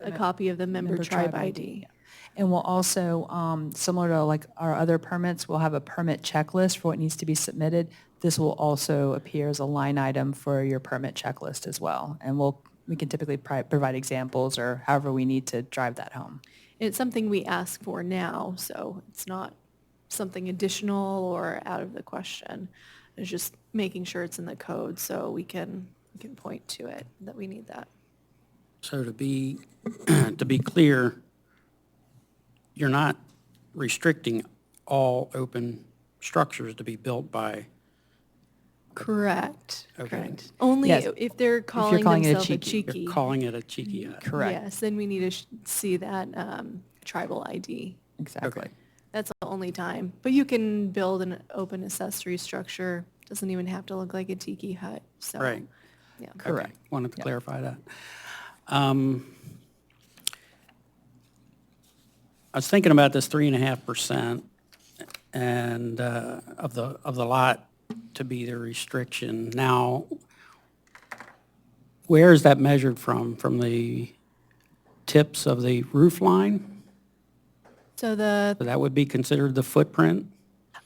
a copy of the member tribe ID. And we'll also, similar to like our other permits, we'll have a permit checklist for what needs to be submitted. This will also appear as a line item for your permit checklist as well. And we can typically provide examples or however we need to drive that home. It's something we ask for now, so it's not something additional or out of the question. It's just making sure it's in the code so we can point to it, that we need that. So to be clear, you're not restricting all open structures to be built by. Correct. Okay. Correct. Only Yes. if they're calling calling it a themselves a cheeky. cheeky. You're calling it a Cheeky hut. Correct. Yes, then we need to see that tribal ID. Exactly. Okay. That's the only time. But you can build an open accessory structure. Doesn't even have to look like a tiki hut. So, Right. yeah. Correct. Okay. Wanted to Yep. clarify that. I was thinking about this 3.5% and of the lot to be the restriction. Now, where is that measured from? From the tips of the roof line? So So that would be considered the footprint?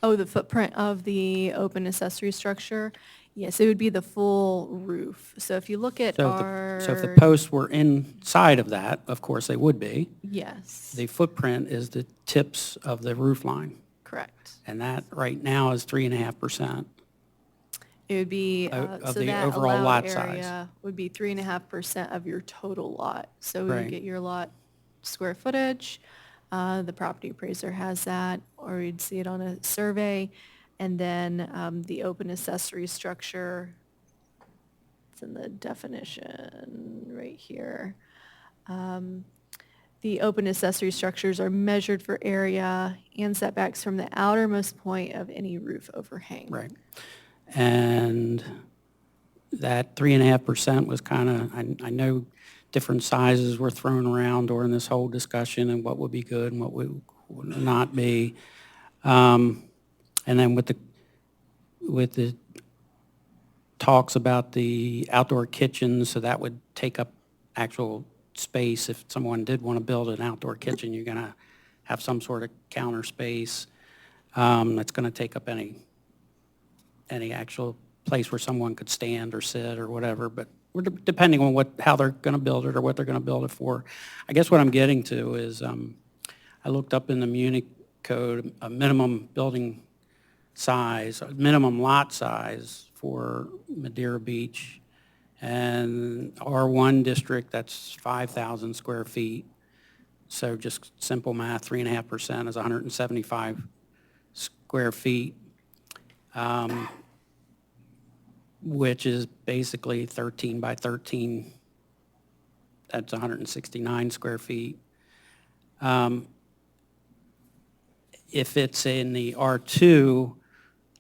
the footprint of the open accessory structure, yes, it would be the full roof. So if you look at So if the posts were inside of that, of course they would be. Yes, The footprint is the tips of the roof line. correct. And that right now is 3.5%. It would be, Of so the that overall allowed lot size. area would be 3.5% of your total lot. So we Right. would get your lot square footage, the property appraiser has that, or you'd see it on a survey, and then the open accessory structure, it's in the definition right here. The open accessory structures are measured for area and setbacks from the outermost point of any roof overhang. Right. And that 3.5% was kind of, I know different sizes were thrown around during this whole discussion and what would be good and what would not be. And then with the talks about the outdoor kitchens, so that would take up actual space. If someone did want to build an outdoor kitchen, you're going to have some sort of counter space that's going to take up any actual place where someone could stand or sit or whatever, but we're depending on how they're going to build it or what they're going to build it for. I guess what I'm getting to is I looked up in the Munich code a minimum building size, a minimum lot size for Madeira Beach, and R1 district, that's 5,000 square feet. So just simple math, 3.5% is 175 square feet. Which is basically 13 by 13. That's 169 square feet. If it's in the R2,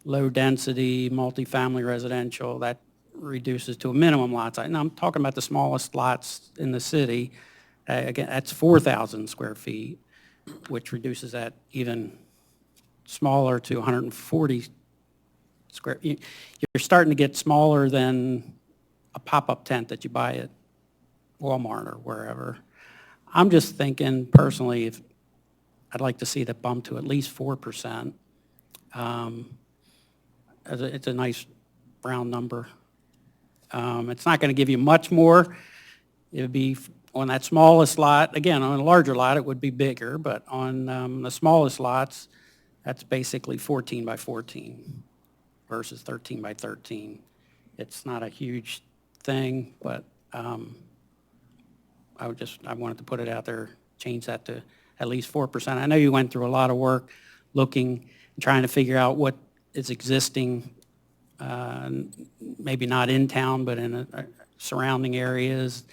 low-density, multifamily residential, that reduces to a minimum lot size. Now, I'm talking about the smallest lots in the city. Again, that's 4,000 square feet, which reduces that even smaller to 140 square. You're starting to get smaller than a pop-up tent that you buy at Walmart or wherever. I'm just thinking personally, if, I'd like to see that bump to at least 4%. It's a nice round number. It's not going to give you much more. It would be on that smallest lot. Again, on a larger lot, it would be bigger, but on the smallest lots, that's basically 14 by 14 versus 13 by 13. It's not a huge thing, but I wanted to put it out there, change that to at least 4%. I know you went through a lot of work looking, trying to figure out what is existing, maybe not in town, but in surrounding areas,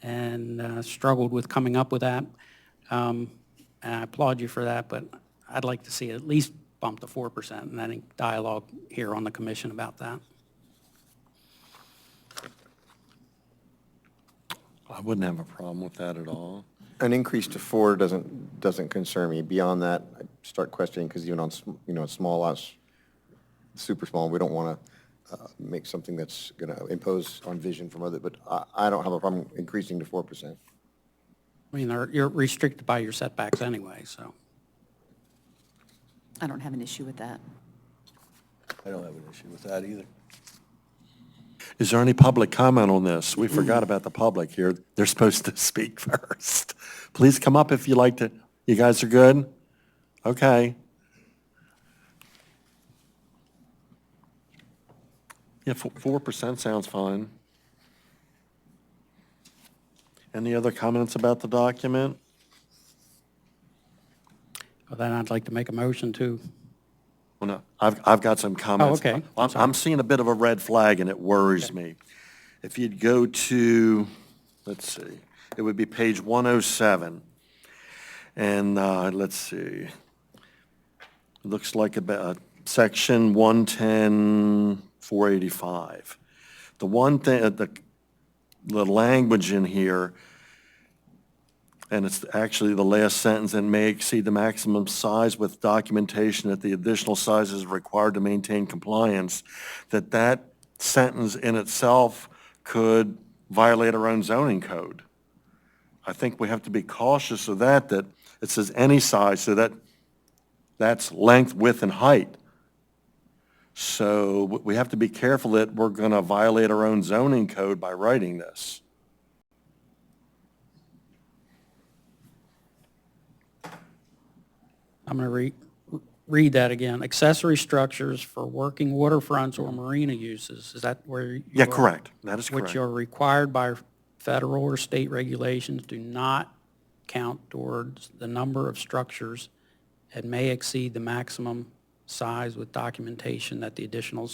and struggled with coming up with that. And I applaud you for that, but I'd like to see it at least bump to 4%, and I think dialogue here on the commission about that. I wouldn't have a problem with that at all. An increase to 4 doesn't concern me. Beyond that, I start questioning, because even on, small lots, super small, we don't want to make something that's going to impose on vision from other, but I don't have a problem increasing to 4%. I mean, you're restricted by your setbacks anyway, so. I don't have an issue with that. I don't have an issue with that either. Is there any public comment on this? We forgot about the public here. They're supposed to speak first. Please come up if you'd like to. You guys are good? Okay. Yeah, 4% sounds fine. Any other comments about the document? Well, then I'd like to make a motion to, Well, no, I've got some comments. okay. I'm seeing a bit of a red flag, and it worries me. If you'd go to, let's see, it would be page 107. And let's see. It looks like about section 110-485. The one thing, the language in here, and it's actually the last sentence, and may exceed the maximum size with documentation that the additional size is required to maintain compliance, that sentence in itself could violate our own zoning code. I think we have to be cautious of that it says any size, so that's length, width, and height. So we have to be careful that we're going to violate our own zoning code by writing this. I'm going to read that again. Accessory structures for working waterfronts or marina uses. Is that where you Yeah, are? correct. That is correct. Which are required by federal or state regulations do not count towards the number of structures and may exceed the maximum size with documentation that the additional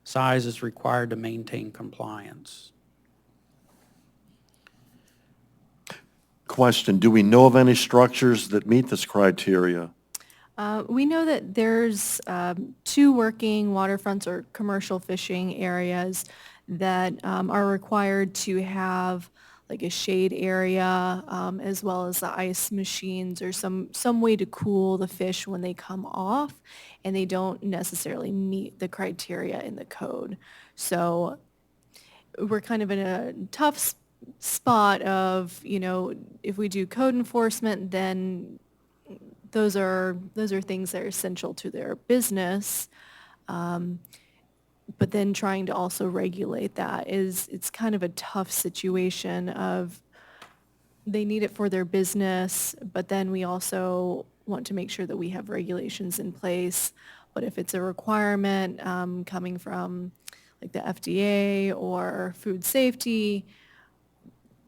size is required to maintain compliance. Question, do we know of any structures that meet this criteria? We know that there's 2 working waterfronts or commercial fishing areas that are required to have like a shade area, as well as the ice machines or some way to cool the fish when they come off, and they don't necessarily meet the criteria in the code. So we're kind of in a tough spot of, if we do code enforcement, then those are things that are essential to their business. But then trying to also regulate that it's kind of a tough situation of they need it for their business, but then we also want to make sure that we have regulations in place. But if it's a requirement coming from like the FDA or food safety,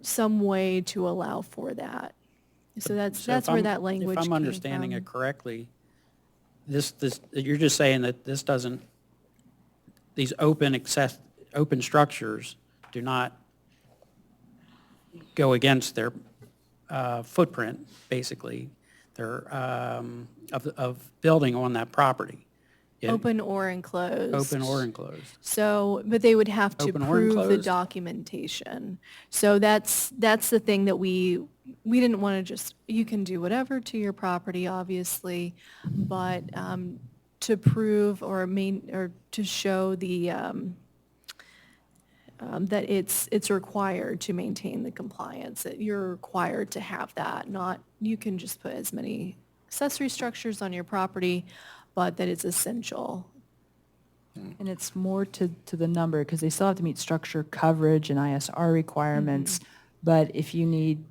some way to allow for that. So that's where that language came from. If I'm understanding it correctly, this you're just saying that this doesn't, these open structures do not go against their footprint, basically, their of building on that property. Yeah. Open or enclosed. Open or enclosed. So, but they would have to Open or prove the enclosed. documentation. So that's the thing that we didn't want to just, you can do whatever to your property, obviously, but to prove or to show the that it's required to maintain the compliance, that you're required to have that, not, you can just put as many accessory structures on your property, but that it's essential. And it's more to the number, because they still have to meet structure coverage and ISR requirements. But if you need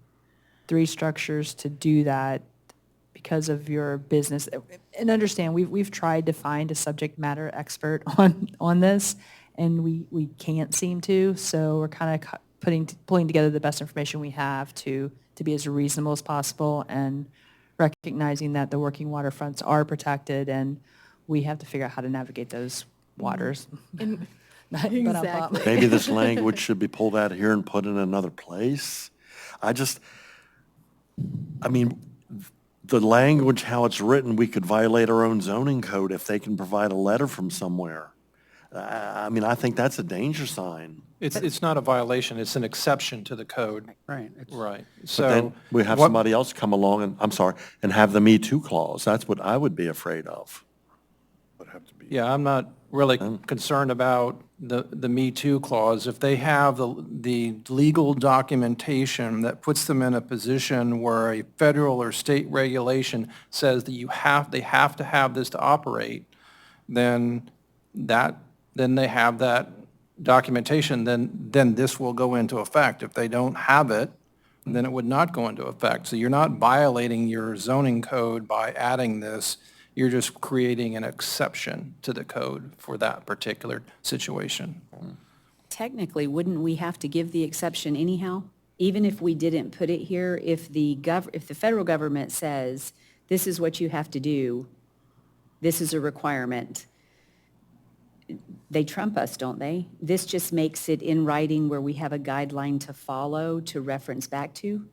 3 structures to do that because of your business, and understand, we've tried to find a subject matter expert on this, and we can't seem to, so we're kind of pulling together the best information we have to be as reasonable as possible, and recognizing that the working waterfronts are protected, and we have to figure out how to navigate those waters. And- But on top- Exactly. Maybe this language should be pulled out of here and put in another place. I mean, the language, how it's written, we could violate our own zoning code if they can provide a letter from somewhere. I mean, I think that's a danger sign. It's not a violation, it's an exception to the code. Right. It's- Right. But then So we have what- somebody else come along and, I'm sorry, and have the Me Too clause. That's what I would be afraid of. Would have to be. Yeah, I'm not really concerned about the Me Too clause. If they have the legal documentation that puts them in a position where a federal or state regulation says that they have to have this to operate, then they have that documentation, then this will go into effect. If they don't have it, then it would not go into effect. So you're not violating your zoning code by adding this. You're just creating an exception to the code for that particular situation. Technically, wouldn't we have to give the exception anyhow? Even if we didn't put it here, if the federal government says, this is what you have to do, this is a requirement, they trump us, don't they? This just makes it in writing where we have a guideline to follow, to reference back to?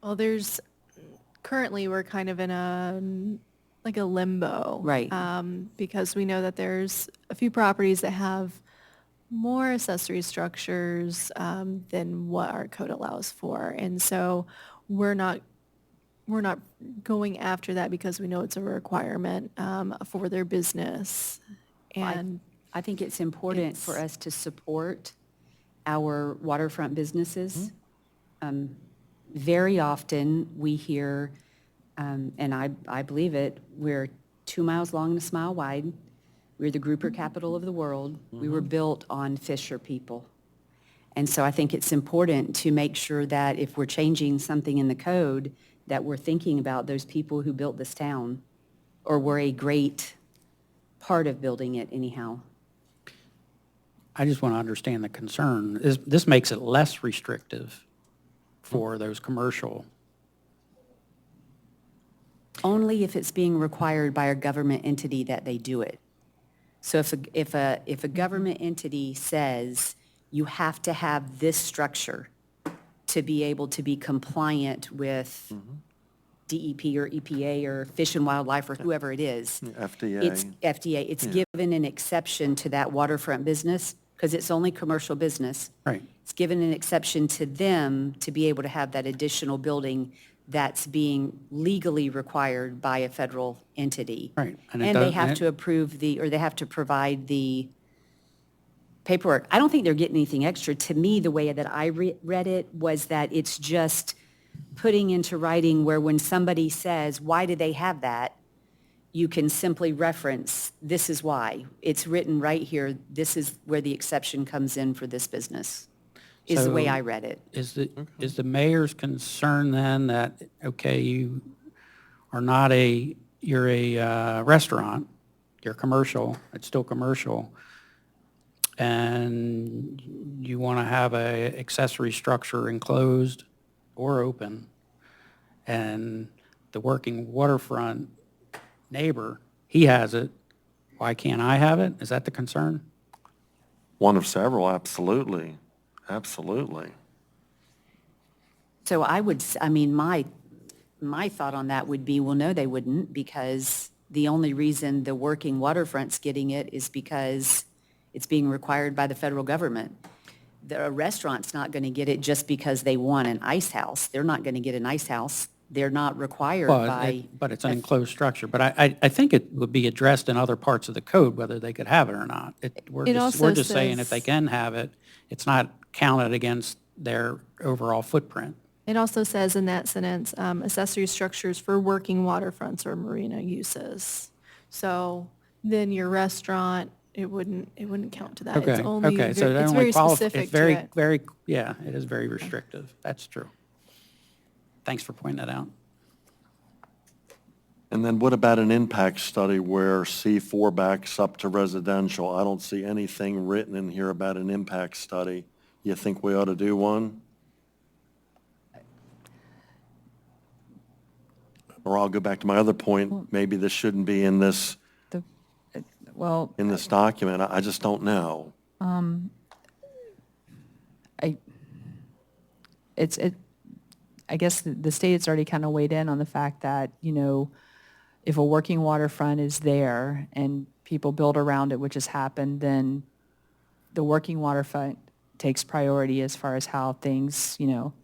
Well, currently, we're kind of in a limbo. Right. Because we know that there's a few properties that have more accessory structures than what our code allows for. And so we're not going after that because we know it's a requirement for their business. And I think it's important for us to support our waterfront businesses. Very often, we hear, and I believe it, we're 2 miles long and a mile wide. We're the grouper capital of the world. We were built on fisher people. And so I think it's important to make sure that if we're changing something in the code, that we're thinking about those people who built this town, or were a great part of building it anyhow. I just want to understand the concern. This makes it less restrictive for those commercial. Only if it's being required by a government entity that they do it. So if a government entity says you have to have this structure to be able to be compliant with DEP or EPA or Fish and Wildlife or whoever it is. FDA. It's FDA. It's given an exception to that waterfront business because it's only commercial business. Right. It's given an exception to them to be able to have that additional building that's being legally required by a federal entity. Right. And they have to approve they have to provide the paperwork. I don't think they're getting anything extra. To me, the way that I read it was that it's just putting into writing where when somebody says, why do they have that? You can simply reference, this is why. It's written right here, this is where the exception comes in for this business, is the way So I read it. Is the mayor's concern then that, okay, you are not you're a restaurant, you're commercial, it's still commercial, and you want to have a accessory structure enclosed or open, and the working waterfront neighbor, he has it, why can't I have it? Is that the concern? One of several, absolutely. Absolutely. So my thought on that would be, well, no, they wouldn't, because the only reason the working waterfront's getting it is because it's being required by the federal government. A restaurant's not going to get it just because they want an ice house. They're not going to get an ice house. they're not required But by. but it's an enclosed structure. But I think it would be addressed in other parts of the code, whether they could have it or not. We're It just, also saying if they says- can have it, it's not counted against their overall footprint. It also says in that sentence, accessory structures for working waterfronts or marina uses. So then your restaurant, it wouldn't count to that. Okay, It's only, okay, so that it's only very specific it's to very, it. very, yeah, it is very restrictive. That's true. Thanks for pointing that out. And then what about an impact study where C4 backs up to residential? I don't see anything written in here about an impact study. You think we ought to do one? Or I'll go back to my other point, maybe this shouldn't be in this, Well, in this document. I just don't know. I guess the state's already kind of weighed in on the fact that, you know, if a working waterfront is there and people build around it, which has happened, then the working waterfront takes priority as far as how things, you know,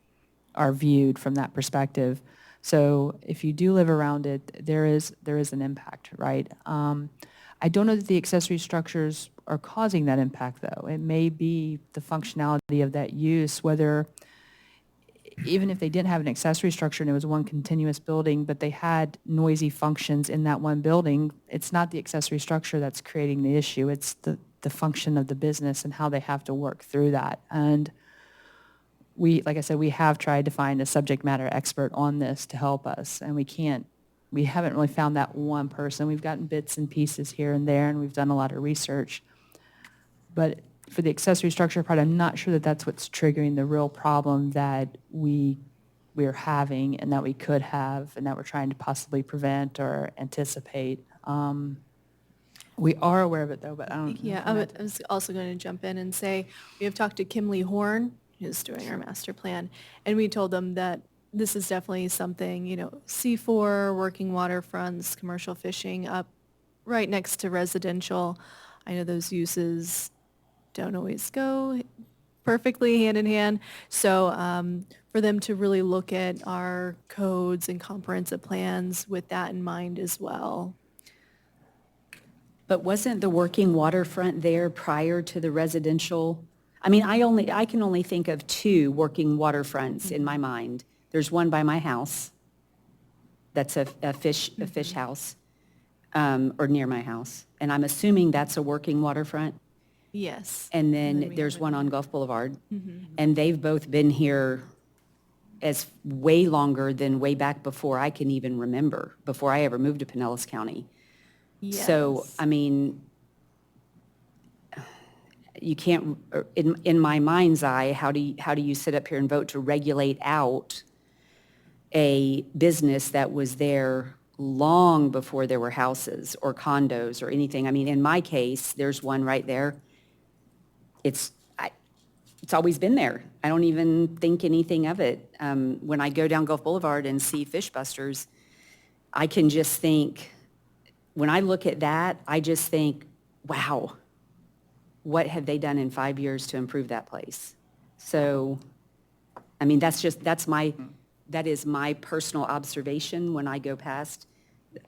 are viewed from that perspective. So if you do live around it, there is an impact, right? I don't know that the accessory structures are causing that impact, though. It may be the functionality of that use, whether, even if they didn't have an accessory structure and it was one continuous building, but they had noisy functions in that one building, it's not the accessory structure that's creating the issue. It's the function of the business and how they have to work through that. And we, like I said, we have tried to find a subject matter expert on this to help us, and we haven't really found that one person. We've gotten bits and pieces here and there, and we've done a lot of research. But for the accessory structure part, I'm not sure that that's what's triggering the real problem that we're having and that we could have and that we're trying to possibly prevent or anticipate. We are aware of it, though, but I don't. Yeah, I was also going to jump in and say, we have talked to Kimley Horn, who's doing our master plan, and we told them that this is definitely something, you know, C4, working waterfronts, commercial fishing up right next to residential. I know those uses don't always go perfectly hand in hand. So for them to really look at our codes and comprehensive plans with that in mind as well. But wasn't the working waterfront there prior to the residential? I mean, I can only think of two working waterfronts in my mind. There's one by my house. That's a fish house, or near my house. And I'm assuming that's a working waterfront. Yes. And then then we there's have one on Gulf Boulevard. And they've both been here as way longer than way back before I can even remember, before I ever moved to Pinellas County. So, Yes. I mean, you can't, in my mind's eye, how do you sit up here and vote to regulate out a business that was there long before there were houses or condos or anything? I mean, in my case, there's one right there. It's always been there. I don't even think anything of it. When I go down Gulf Boulevard and see Fish Busters, I can just think, when I look at that, I just think, wow, what have they done in 5 years to improve that place? So, I mean, that is my personal observation when I go past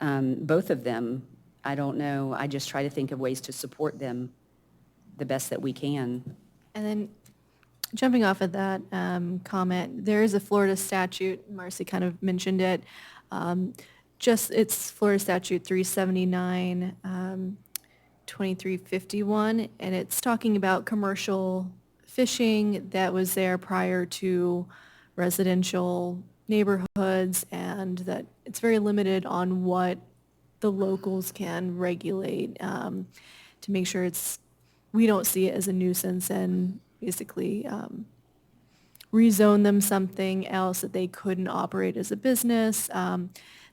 both of them. I don't know, I just try to think of ways to support them the best that we can. And then jumping off of that comment, there is a Florida statute, Marcy kind of mentioned it, it's Florida Statute 379, 2351, and it's talking about commercial fishing that was there prior to residential neighborhoods, and that it's very limited on what the locals can regulate to make sure we don't see it as a nuisance and basically rezone them something else that they couldn't operate as a business. I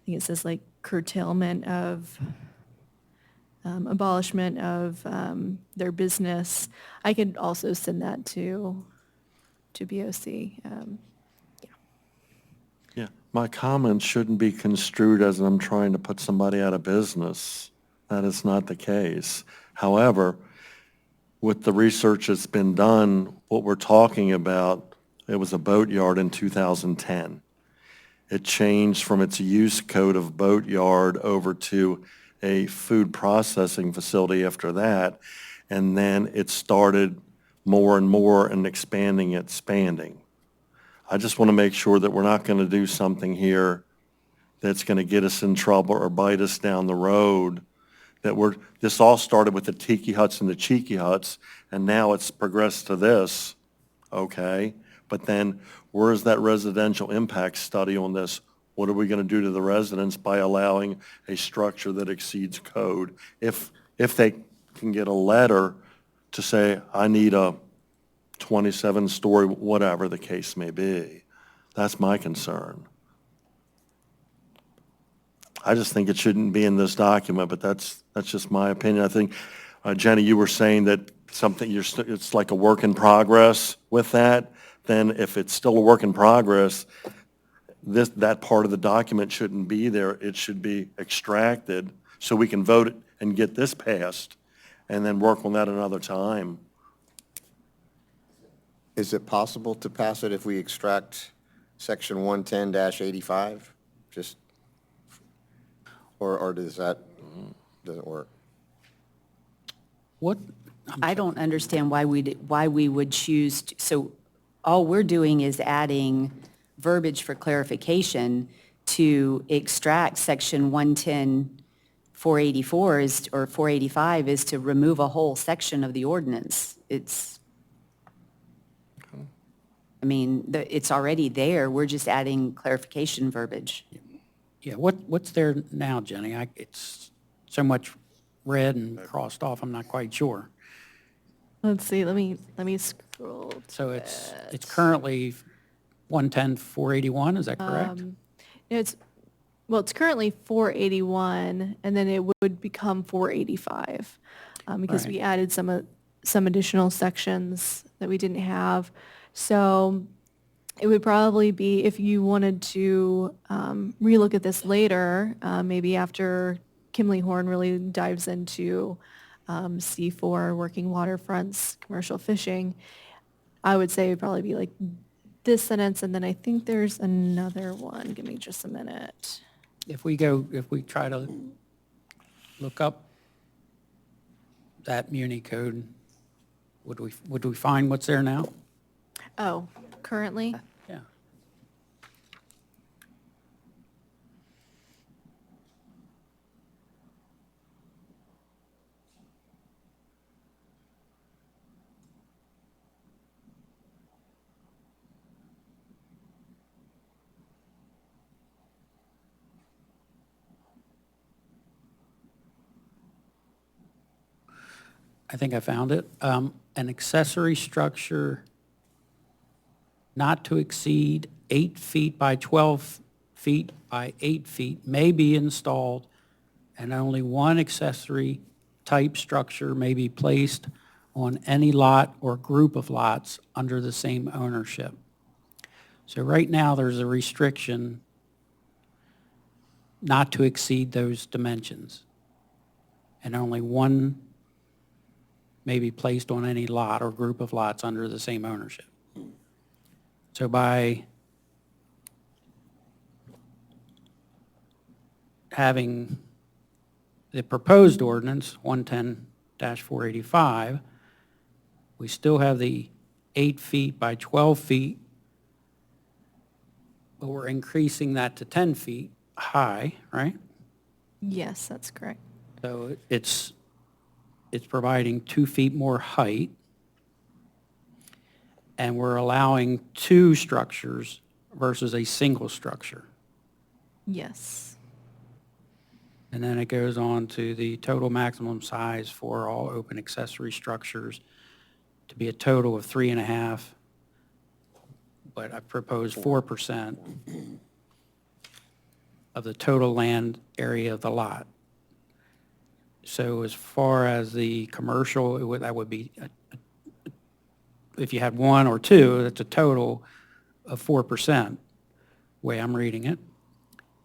think it says like curtailment of, abolishment of their business. I could also send that to BOC. Yeah, my comment shouldn't be construed as I'm trying to put somebody out of business. That is not the case. However, with the research that's been done, what we're talking about, it was a boatyard in 2010. it changed from its use code of boatyard over to a food processing facility after that. And then it started more and more and expanding. I just want to make sure that we're not going to do something here that's going to get us in trouble or bite us down the road. This all started with the tiki huts and the cheeky huts, and now it's progressed to this, okay? But then where's that residential impact study on this? What are we going to do to the residents by allowing a structure that exceeds code? If they can get a letter to say, I need a 27-story, whatever the case may be. That's my concern. I just think it shouldn't be in this document, but that's just my opinion. I think, Jenny, you were saying that it's like a work in progress with that. Then if it's still a work in progress, that part of the document shouldn't be there. It should be extracted so we can vote it and get this passed and then work on that another time. Is it possible to pass it if we extract section 110-85? Just, or doesn't work? What? I don't understand why we would choose, so all we're doing is adding verbiage for clarification to extract section 110-484 or 485 is to remove a whole section of the ordinance. It's already there, we're just adding clarification verbiage. Yeah, what's there now, Jenny? It's so much red and crossed off, I'm not quite sure. Let's see, let me scroll. So it's currently 110-481, is that correct? It's currently 481, and then it would become 485, because Right. we added some additional sections that we didn't have. So it would probably be, if you wanted to relook at this later, maybe after Kimley Horn really dives into C4, working waterfronts, commercial fishing, I would say it would probably be like this sentence, and then I think there's another one. Give me just a minute. If we try to look up that Muni code, would we find what's there now? Oh, currently? Yeah. I think I found it. An accessory structure not to exceed 8 feet by 12 feet by 8 feet may be installed, and only one accessory type structure may be placed on any lot or group of lots under the same ownership. So right now, there's a restriction not to exceed those dimensions, and only one may be placed on any lot or group of lots under the same ownership. So by having the proposed ordinance, 110-485, we still have the 8 feet by 12 feet, but we're increasing that to 10 feet high, right? Yes, that's correct. So it's providing 2 feet more height, and we're allowing 2 structures versus a single structure. Yes. And then it goes on to the total maximum size for all open accessory structures to be a total of 3.5, but I propose 4% of the total land area of the lot. So as far as the commercial, that would be, if you had 1 or 2, that's a total of 4%, way I'm reading it.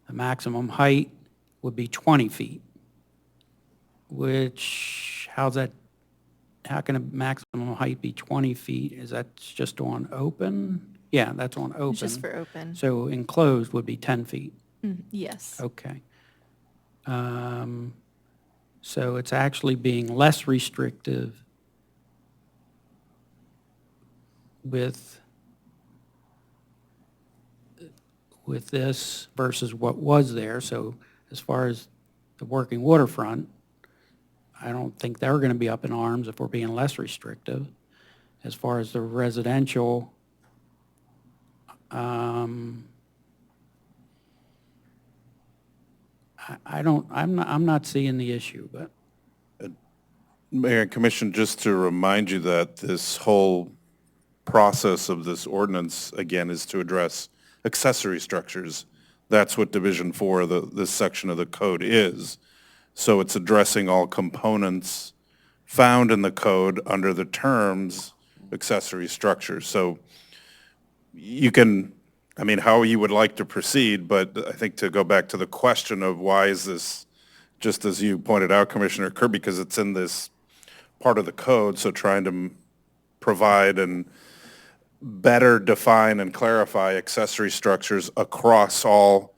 The maximum height would be 20 feet, which, how can a maximum height be 20 feet? Is that just on open? Yeah, that's on open. It's just for open. So enclosed would be 10 feet. Yes. Okay. So it's actually being less restrictive with this versus what was there. So as far as the working waterfront, I don't think they're going to be up in arms if we're being less restrictive. As far as the residential, I'm not seeing the issue, but Mayor and Commission, just to remind you that this whole process of this ordinance, again, is to address accessory structures. That's what Division 4 of this section of the code is. So it's addressing all components found in the code under the terms accessory structures. So you can, I mean, how you would like to proceed, but I think to go back to the question of why is this, just as you pointed out, Commissioner Kerr, because it's in this part of the code, so trying to provide and better define and clarify accessory structures across all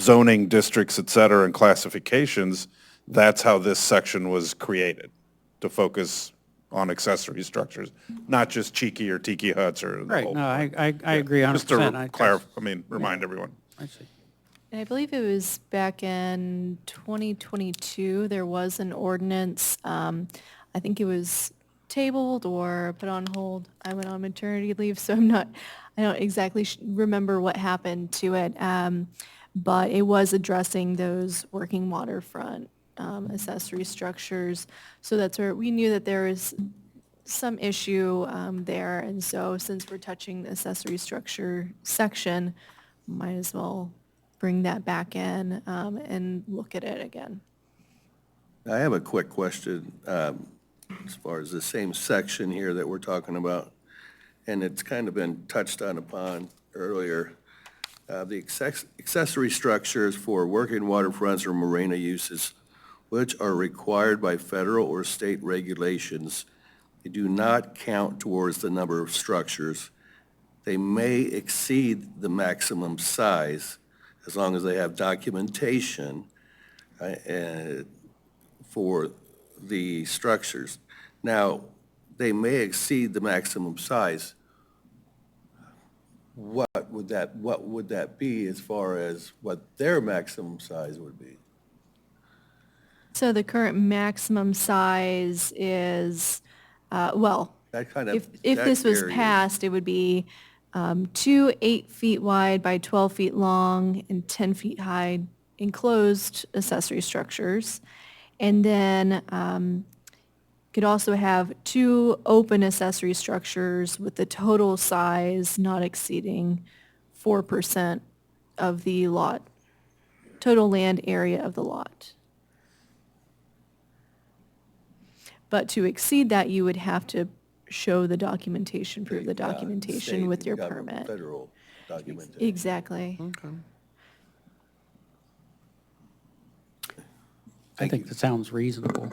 zoning districts, et cetera, and classifications, that's how this section was created, to focus on accessory structures, not just cheeky or tiki huts or the right, whole. no, I agree 100%. Just to clarify, remind everyone. I see. And I believe it was back in 2022, there was an ordinance, I think it was tabled or put on hold. I went on maternity leave, so I don't exactly remember what happened to it. But it was addressing those working waterfront accessory structures. So that's where we knew that there was some issue there. And so since we're touching the accessory structure section, might as well bring that back in and look at it again. I have a quick question as far as the same section here that we're talking about, and it's kind of been touched on upon earlier. The accessory structures for working waterfronts or marina uses, which are required by federal or state regulations, they do not count towards the number of structures. They may exceed the maximum size as long as they have documentation for the structures. Now, they may exceed the maximum size. What would that be as far as what their maximum size would be? So the current maximum size is, well, That kind of, if that this was area- passed, it would be 2 8 feet wide by 12 feet long and 10 feet high enclosed accessory structures. And then could also have 2 open accessory structures with the total size not exceeding 4% of the lot, total land area of the lot. But to exceed that, you would have to show the documentation, prove the documentation state with your government, permit. Federal documentation. Exactly. I think that sounds reasonable.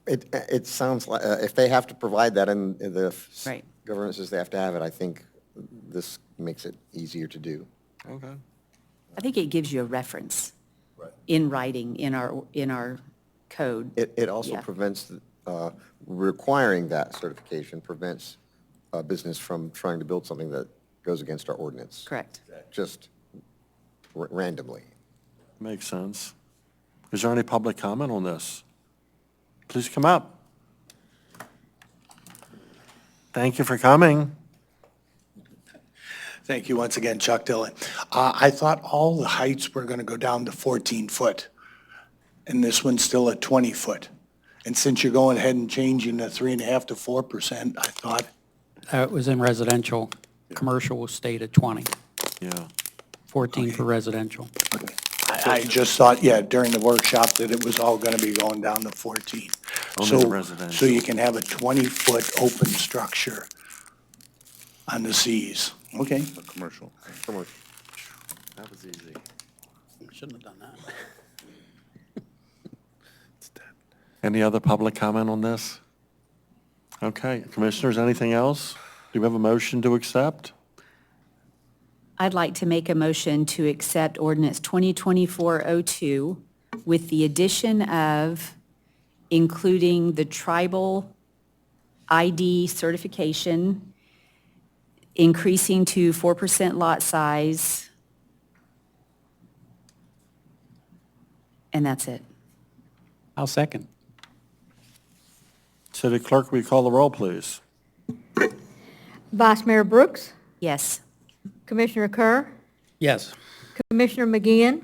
It sounds like, if they have to provide that in the Right. government says they have to have it, I think this makes it easier to do. Okay. I think it gives you a reference Right. in writing in our code. It also Yeah. prevents, requiring that certification prevents a business from trying to build something that goes against our ordinance. Correct. Just randomly. Makes sense. Is there any public comment on this? Please come up. Thank you for coming. Thank you once again, Chuck Dillon. I thought all the heights were going to go down to 14 foot, and this one's still at 20 foot. And since you're going ahead and changing the 3.5 to 4%, I thought, It was in residential. Commercial will stay at 20, Yeah. 14 for residential. I just thought, yeah, during the workshop that it was all going to be going down to 14. Only the So residential. you can have a 20-foot open structure on the seas. Okay. Commercial. That was easy. Shouldn't have done that. Any other public comment on this? Okay, commissioners, anything else? Do we have a motion to accept? I'd like to make a motion to accept ordinance 2024-02 with the addition of including the tribal ID certification, increasing to 4% lot size, and that's it. I'll second. City Clerk, will you call the roll, please? Vice Mayor Brooks, Yes. Commissioner Kerr, Yes. Commissioner McGeehan,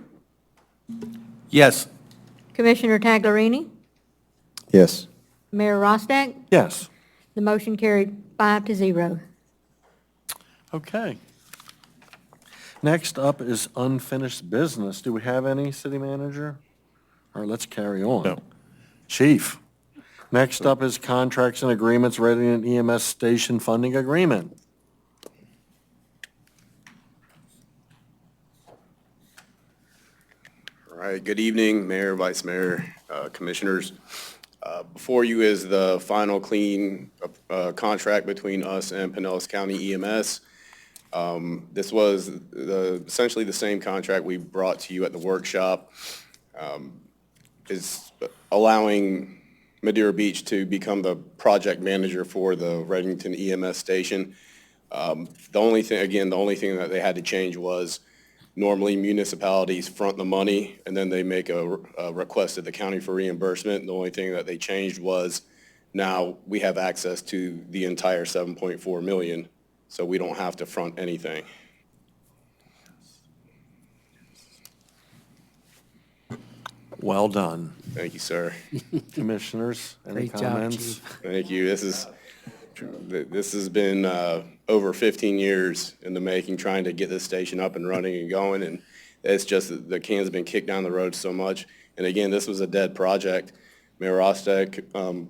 Yes. Commissioner Taglerini, Yes. Mayor Rostack. Yes. The motion carried 5-0. Okay. Next up is unfinished business. Do we have any, City Manager? All right, let's carry on. No. Chief. Next up is contracts and agreements, Reading EMS Station Funding Agreement. All right, good evening, Mayor, Vice Mayor, Commissioners. Before you is the final clean contract between us and Pinellas County EMS. This was essentially the same contract we brought to you at the workshop. Is allowing Madeira Beach to become the project manager for the Redington EMS station. The only thing that they had to change was normally municipalities front the money and then they make a request to the county for reimbursement. The only thing that they changed was now we have access to the entire 7.4 million, so we don't have to front anything. Well done. Thank you, sir. Commissioners, any Great job, comments? Chief. Thank you. This has been over 15 years in the making, trying to get this station up and running and going, and it's just that the can's been kicked down the road so much. And again, this was a dead project. Mayor Rostek,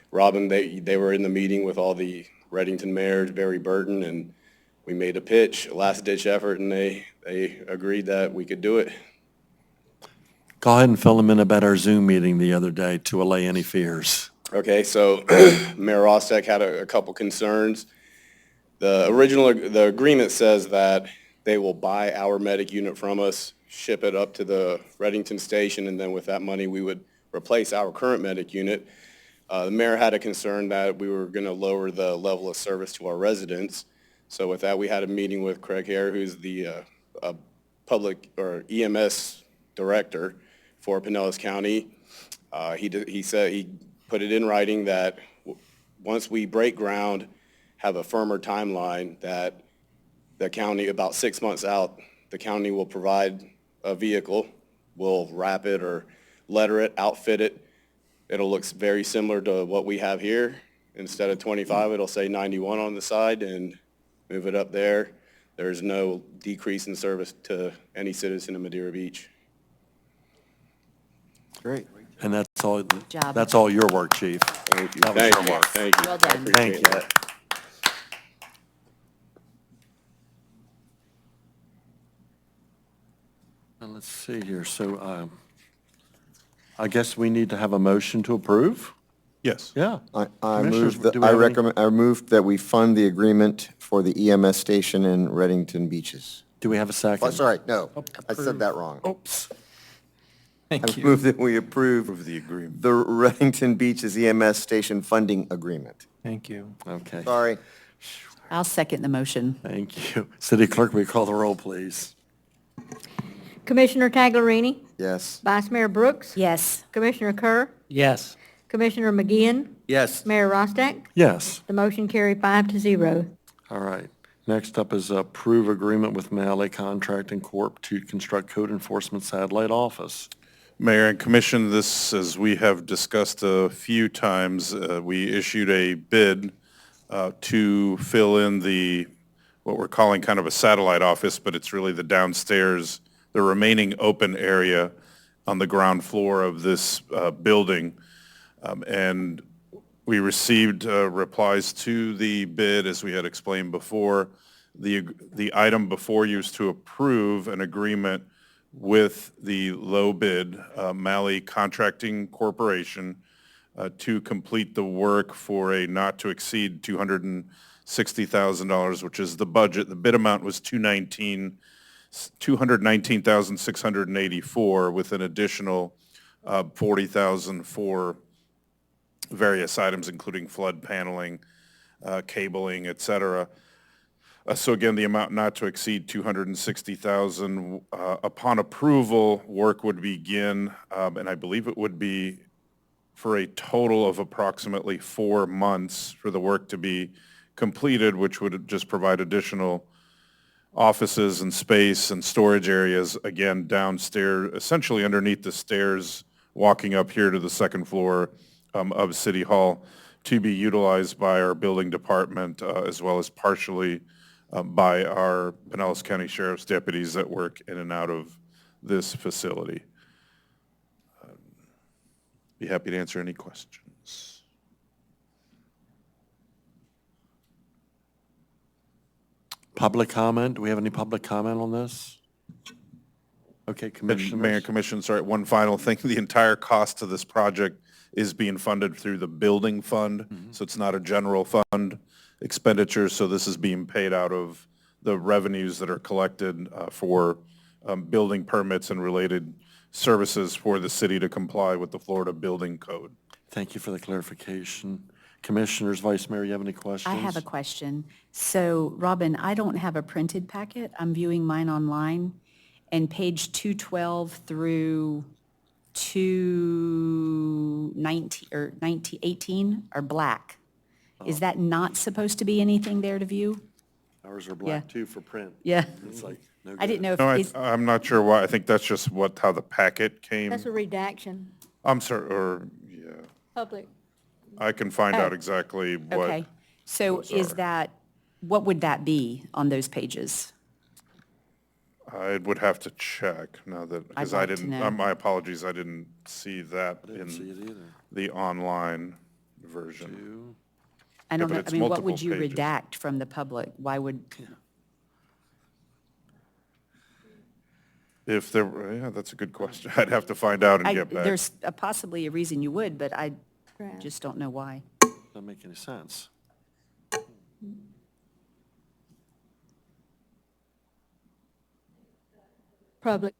Robin, they were in the meeting with all the Redington mayors, Barry Burton, and we made a pitch, a last-ditch effort, and they agreed that we could do it. Go ahead and fill them in about our Zoom meeting the other day to allay any fears. Okay, so Mayor Rostek had a couple concerns. The agreement says that they will buy our medic unit from us, ship it up to the Redington station, and then with that money, we would replace our current medic unit. The mayor had a concern that we were going to lower the level of service to our residents. So with that, we had a meeting with Craig Hare, who's the public or EMS director for Pinellas County. He said he put it in writing that once we break ground, have a firmer timeline, that the county, about 6 months out, the county will provide a vehicle. We'll wrap it or letter it, outfit it. It'll look very similar to what we have here. Instead of 25, it'll say 91 on the side and move it up there. There's no decrease in service to any citizen in Madeira Beach. Great. And that's all, job. that's all your work, Chief. Thank you. That was Thank your you. work. Thank you. Well done. I appreciate Thank you. that. Now, let's see here. So I guess we need to have a motion to approve? Yes. Yeah. I Commissioners, move that, do we I have any- recommend, I move that we fund the agreement for the EMS station in Redington Beaches. Do we have a second? Oh, sorry, no, I said that wrong. Oops. I move that we approve Approve the agreement. the Redington Beaches EMS station funding agreement. Thank you. Okay. Sorry. I'll second the motion. Thank you. City Clerk, will you call the roll, please? Commissioner Taglerini, Yes. Vice Mayor Brooks, Yes. Commissioner Kerr, Yes. Commissioner McGeehan, Yes. Mayor Rostack. Yes. The motion carried 5-0. All right. Next up is approve agreement with Malley Contracting Corp. to construct code enforcement satellite office. Mayor and Commission, this, as we have discussed a few times, we issued a bid to fill in what we're calling kind of a satellite office, but it's really the downstairs, the remaining open area on the ground floor of this building. And we received replies to the bid, as we had explained before. The item before you is to approve an agreement with the low bid, Malley Contracting Corporation, to complete the work for a not to exceed $60,000, which is the budget. The bid amount was $219,684 with an additional $40,000 for various items, including flood paneling, cabling, et cetera. So again, the amount not to exceed $260,000. Upon approval, work would begin, and I believe it would be for a total of approximately 4 months for the work to be completed, which would just provide additional offices and space and storage areas, again, downstairs, essentially underneath the stairs, walking up here to the second floor of City Hall, to be utilized by our building department, as well as partially by our Pinellas County Sheriff's deputies that work in and out of this facility. Be happy to answer any questions. Public comment? Do we have any public comment on this? Okay, Commissioners. Mayor and Commission, sorry, one final thing. The entire cost of this project is being funded through the building fund, so it's not a general fund expenditure, so this is being paid out of the revenues that are collected for building permits and related services for the city to comply with the Florida Building Code. Thank you for the clarification. Commissioners, Vice Mayor, you have any questions? I have a question. So, Robin, I don't have a printed packet. I'm viewing mine online, and page 212 through 219 or 18 are black. Is that not supposed to be anything there to view? Ours are black too for print. Yeah. It's like, no I didn't know if No, it's, I'm not sure why. I think that's just how the packet came. That's a redaction, I'm sorry, or, yeah, public. I can find Oh. out exactly what. okay. So those is are. that, what would that be on those pages? I would have to check now that, because I like to didn't, know. my apologies, I didn't see that Didn't see it in either. the online version. I don't but know, it's I mean, what would multiple you pages. redact from the public? Why would, If there, yeah, that's a good question. I'd have to find out and get back. there's possibly a reason you would, but I Right. just don't know why. Doesn't make any sense. Public.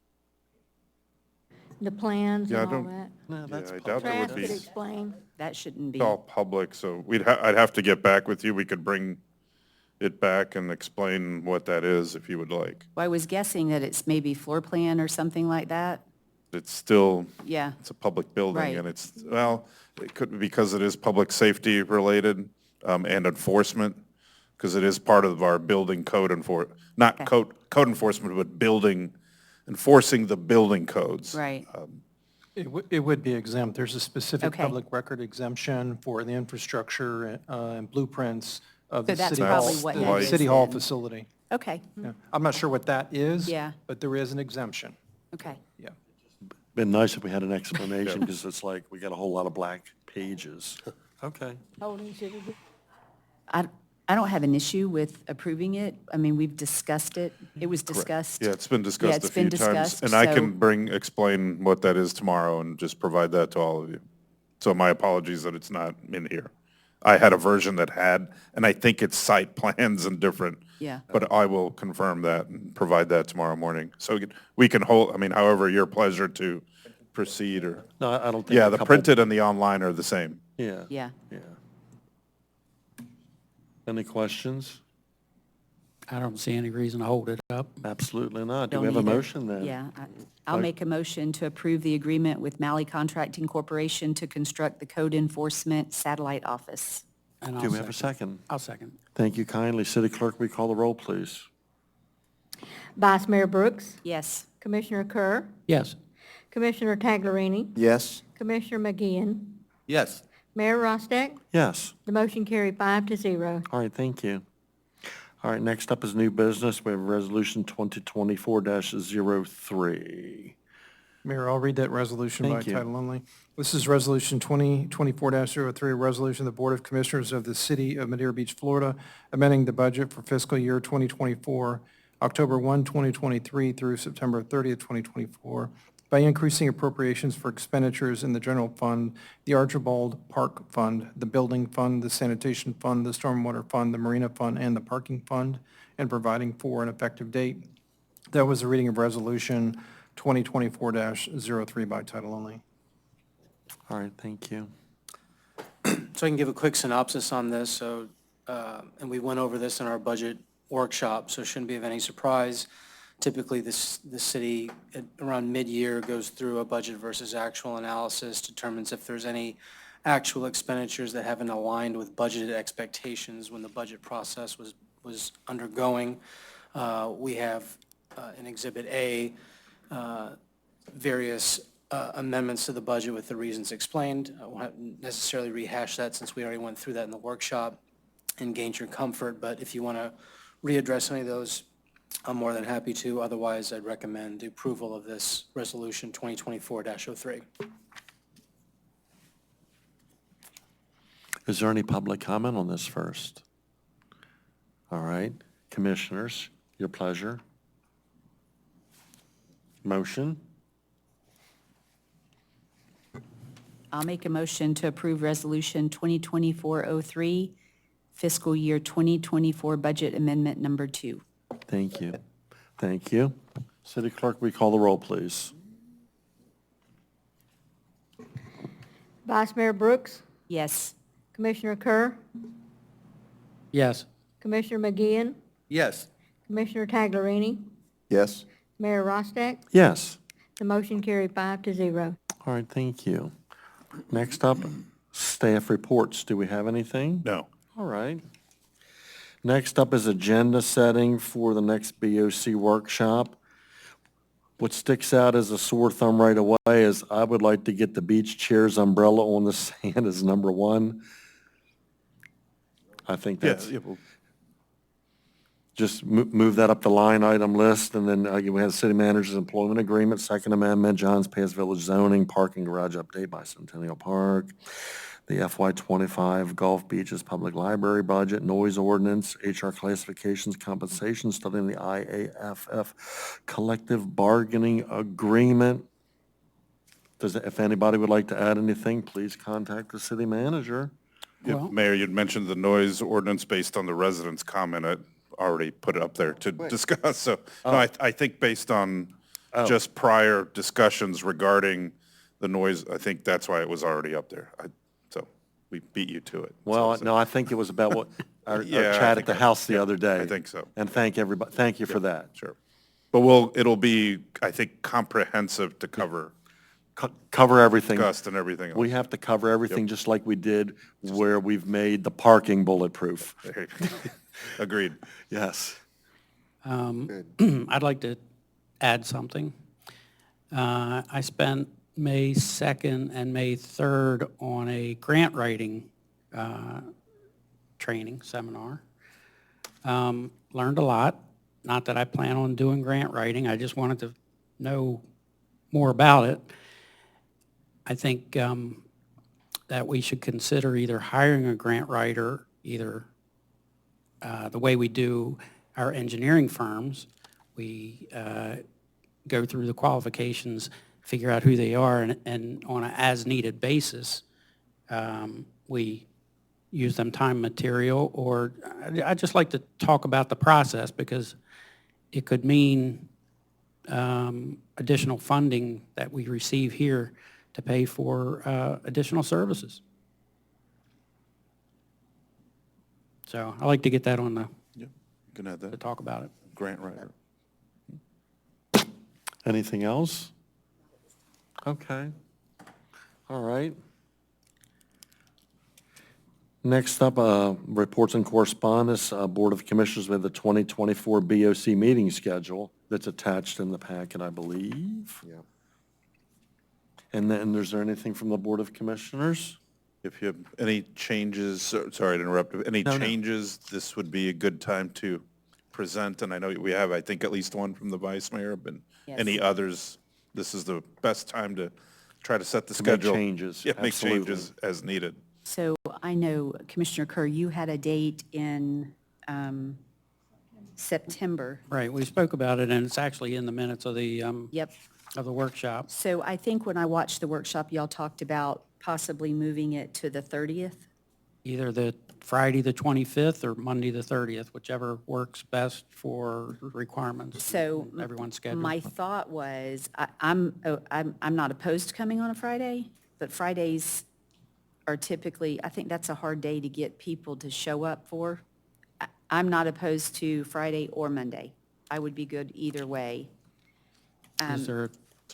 The plans Yeah, I and all don't- that. No, that's Yeah, I doubt there Travis would could be. explain. That shouldn't be. It's all public, so I'd have to get back with you. We could bring it back and explain what that is if you would like. Well, I was guessing that it's maybe floor plan or something like that. It's still, Yeah, it's a public building Right. and it's, well, it could be because it is public safety related and enforcement, because it is part of our building code not Okay. code enforcement, but enforcing the building codes. right. It would be exempt. There's a specific Okay. public record exemption for the infrastructure and blueprints of So the that's City Hall. probably what the that City is Hall then. facility. Okay, Yeah. I'm not sure what that is. Yeah. But there is an exemption. okay. Yeah. Been nice if we had an explanation, because it's like, we got a whole lot of black pages. Okay. Holding city. I don't have an issue with approving it. I mean, we've discussed it. It was discussed. Yeah, it's been Yeah, discussed a it's few been times. discussed, And I so- can explain what that is tomorrow and just provide that to all of you. So my apologies that it's not in here. I had a version that had, and I think it's site plans and different. Yeah. But I will confirm that and provide that tomorrow morning. So we can hold, I mean, however your pleasure to proceed or, No, I don't think. yeah, a the couple- printed and the online are the same. Yeah. Yeah. Yeah. Any questions? I don't see any reason to hold it up. Absolutely not. Do Don't we have a either. motion then? Yeah. I'll make a motion to approve the agreement with Malley Contracting Corporation to construct the code enforcement satellite office. And I'll Do we have a second? I'll second. Thank you kindly. City Clerk, we call the roll, please. Vice Mayor Brooks, Yes. Commissioner Kerr, Yes. Commissioner Taglerini, Yes? Commissioner McGinn, Yes. Mayor Rostack. Yes. The motion carried 5-0. All right, thank you. All right, next up is new business. We have Resolution 2024-03. Mayor, I'll read that resolution by Thank you. title only. This is Resolution 2024-03, a resolution of the Board of Commissioners of the City of Madeira Beach, Florida, amending the budget for fiscal year 2024, October 1, 2023 through September 30th, 2024, by increasing appropriations for expenditures in the general fund, the Archibald Park Fund, the Building Fund, the Sanitation Fund, the Stormwater Fund, the Marina Fund, and the Parking Fund, and providing for an effective date. That was the reading of Resolution 2024-03 by title only. All right, thank you. So I can give a quick synopsis on this, so, and we went over this in our budget workshop, so it shouldn't be of any surprise. Typically, the city, around mid-year, goes through a budget versus actual analysis, determines if there's any actual expenditures that haven't aligned with budgeted expectations when the budget process was undergoing. We have in Exhibit A, various amendments to the budget with the reasons explained. I won't necessarily rehash that since we already went through that in the workshop and gained your comfort, but if you want to readdress any of those, I'm more than happy to. Otherwise, I'd recommend the approval of this Resolution 2024-03. Is there any public comment on this first? All right, commissioners, your pleasure. Motion? I'll make a motion to approve Resolution 2024-03, fiscal year 2024 budget amendment number 2. Thank you. Thank you. City Clerk, we call the roll, please. Vice Mayor Brooks, Yes. Commissioner Kerr, Yes. Commissioner McGeehan, Yes. Commissioner Taglerini, Yes? Mayor Rostack. Yes. The motion carried 5-0. All right, thank you. Next up, staff reports. Do we have anything? No. All right. Next up is agenda setting for the next BOC workshop. What sticks out as a sore thumb right away is I would like to get the beach chairs umbrella on the sand as number one. I think that's, Well, just move that up the line item list, and then we have the city manager's employment agreement, Second Amendment, Johns Pass Village zoning, parking garage update by Centennial Park, the FY25 Gulf Beaches Public Library budget, noise ordinance, HR classifications, compensation study, and the IAFF collective bargaining agreement. If anybody would like to add anything, please contact the city manager. Well- Mayor, you'd mentioned the noise ordinance based on the residents' comment. I already put it up there to discuss, so, no, I think based on just prior discussions regarding the noise, I think that's why it was already up there. So we beat you to it. Well, So- no, I think it was about what, our Yeah, I chat at think the house the other day. I think so. And thank everybody, thank you for that. Sure. But it'll be, I think, comprehensive to cover Cover everything. Gust and everything else. We have to cover everything just like we did where we've made the parking bulletproof. Agreed. Yes. I'd like to add something. I spent May 2nd and May 3rd on a grant writing training seminar. Learned a lot. Not that I plan on doing grant writing, I just wanted to know more about it. I think that we should consider either hiring a grant writer, either the way we do our engineering firms. We go through the qualifications, figure out who they are, and on an as-needed basis, we use them time material, or I'd just like to talk about the process because it could mean additional funding that we receive here to pay for additional services. So I like to get that on the, You can add to that. talk about it. Grant writer. Anything else? Okay. All right. Next up, reports and correspondence, Board of Commissioners with the 2024 BOC meeting schedule that's attached in the packet, I believe. Yeah. And then, is there anything from the Board of Commissioners? If you have any changes, sorry to interrupt, any No, no. changes, this would be a good time to present, and I know we have, I think, at least one from the vice mayor, but Yes. any others, this is the best time to try to set the To make schedule. changes, Yeah, make absolutely. changes as needed. So I know, Commissioner Kerr, you had a date in September. Right, we spoke about it, and it's actually in the minutes of the Yep. Of the workshop. So I think when I watched the workshop, y'all talked about possibly moving it to the 30th. Either the Friday, the 25th, or Monday, the 30th, whichever works best for requirements. So Everyone's schedule. my thought was, I'm not opposed to coming on a Friday, but Fridays are typically, I think that's a hard day to get people to show up for. I'm not opposed to Friday or Monday. I would be good either way. Is there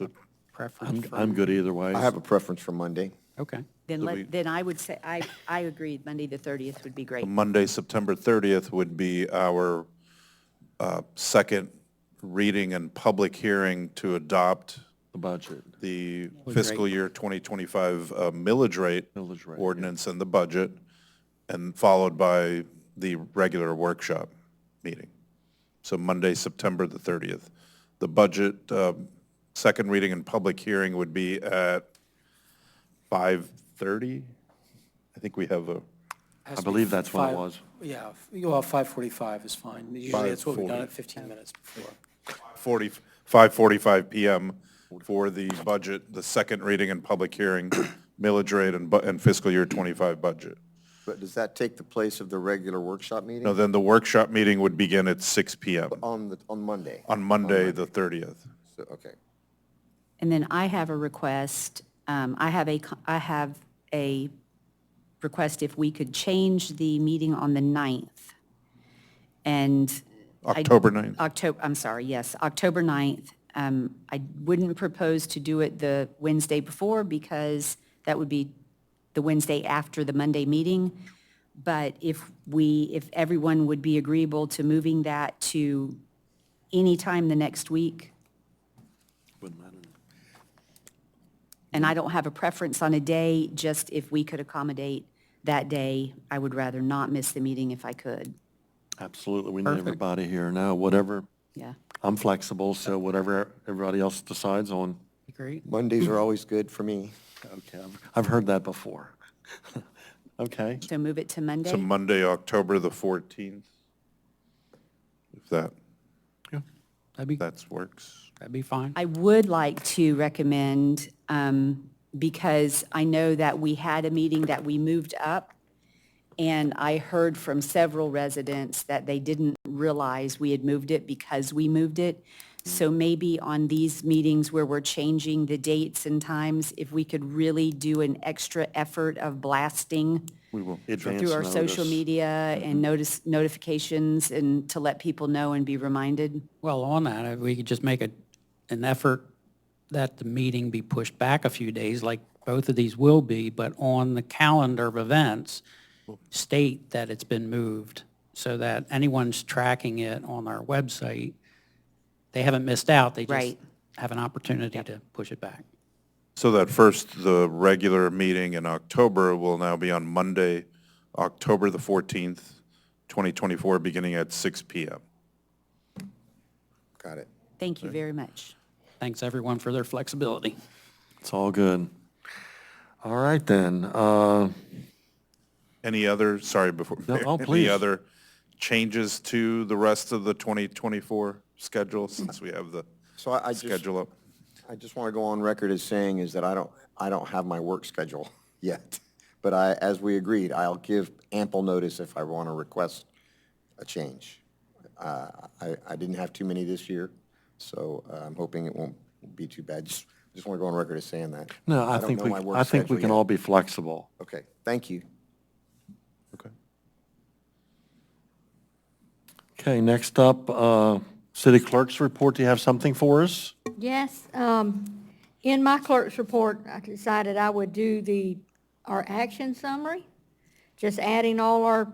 a preference? I'm good either way. I have a preference for Monday. Okay. Then I would say, I agreed, Monday the 30th would be great. Monday, September 30th would be our second reading and public hearing to adopt The budget. the Millage fiscal rate. year 2025 millage rate Millage rate, ordinance and the budget, and followed by the regular workshop meeting. So Monday, September the 30th. The budget, second reading and public hearing would be at 5:30. I think we have a, Has I to be believe that's what it five- was. Yeah, well, 5:45 is fine. Usually that's what we've done 5:40. at 15 minutes before. 5:45 PM for the budget, the second reading and public hearing, millage rate and fiscal year 25 budget. But does that take the place of the regular workshop meeting? No, then the workshop meeting would begin at 6 PM On Monday? on Monday, the 30th. So, okay. And then I have a request, I have a request if we could change the meeting on the 9th. And October 9th. October 9th. I wouldn't propose to do it the Wednesday before because that would be the Wednesday after the Monday meeting. But if everyone would be agreeable to moving that to any time the next week, Wouldn't matter. and I don't have a preference on a day, just if we could accommodate that day, I would rather not miss the meeting if I could. Absolutely, we need Perfect. everybody here. No, whatever, Yeah. I'm flexible, so whatever everybody else decides on. Great. Mondays are always good for me. Okay, I've heard that before. Okay, So move it to Monday? So Monday, October the 14th. If that works. That'd be fine. I would like to recommend, because I know that we had a meeting that we moved up, and I heard from several residents that they didn't realize we had moved it because we moved it. So maybe on these meetings where we're changing the dates and times, if we could really do an extra effort of blasting we will advance through our social notice. media and notifications and to let people know and be reminded. Well, on that, if we could just make an effort that the meeting be pushed back a few days, like both of these will be, but on the calendar of events, state that it's been moved so that anyone's tracking it on our website, they haven't missed out. They just Right. have an opportunity to push it back. So that first, the regular meeting in October will now be on Monday, October the 14th, 2024, beginning at 6 PM. Got it. Thank you very much. Thanks, everyone, for their flexibility. It's all good. All right, then. Any other, sorry, before, No, oh, any please. other changes to the rest of the 2024 schedule, since we have the So I just, schedule up? I just want to go on record as saying is that I don't have my work schedule yet. But as we agreed, I'll give ample notice if I want to request a change. I didn't have too many this year, so I'm hoping it won't be too bad. Just want to go on record as saying that. No, I don't think know my work I think we schedule can yet. all be flexible. Okay, thank you. Okay. Okay, next up, city clerk's report. Do you have something for us? Yes, in my clerk's report, I decided I would do our action summary, just adding all our,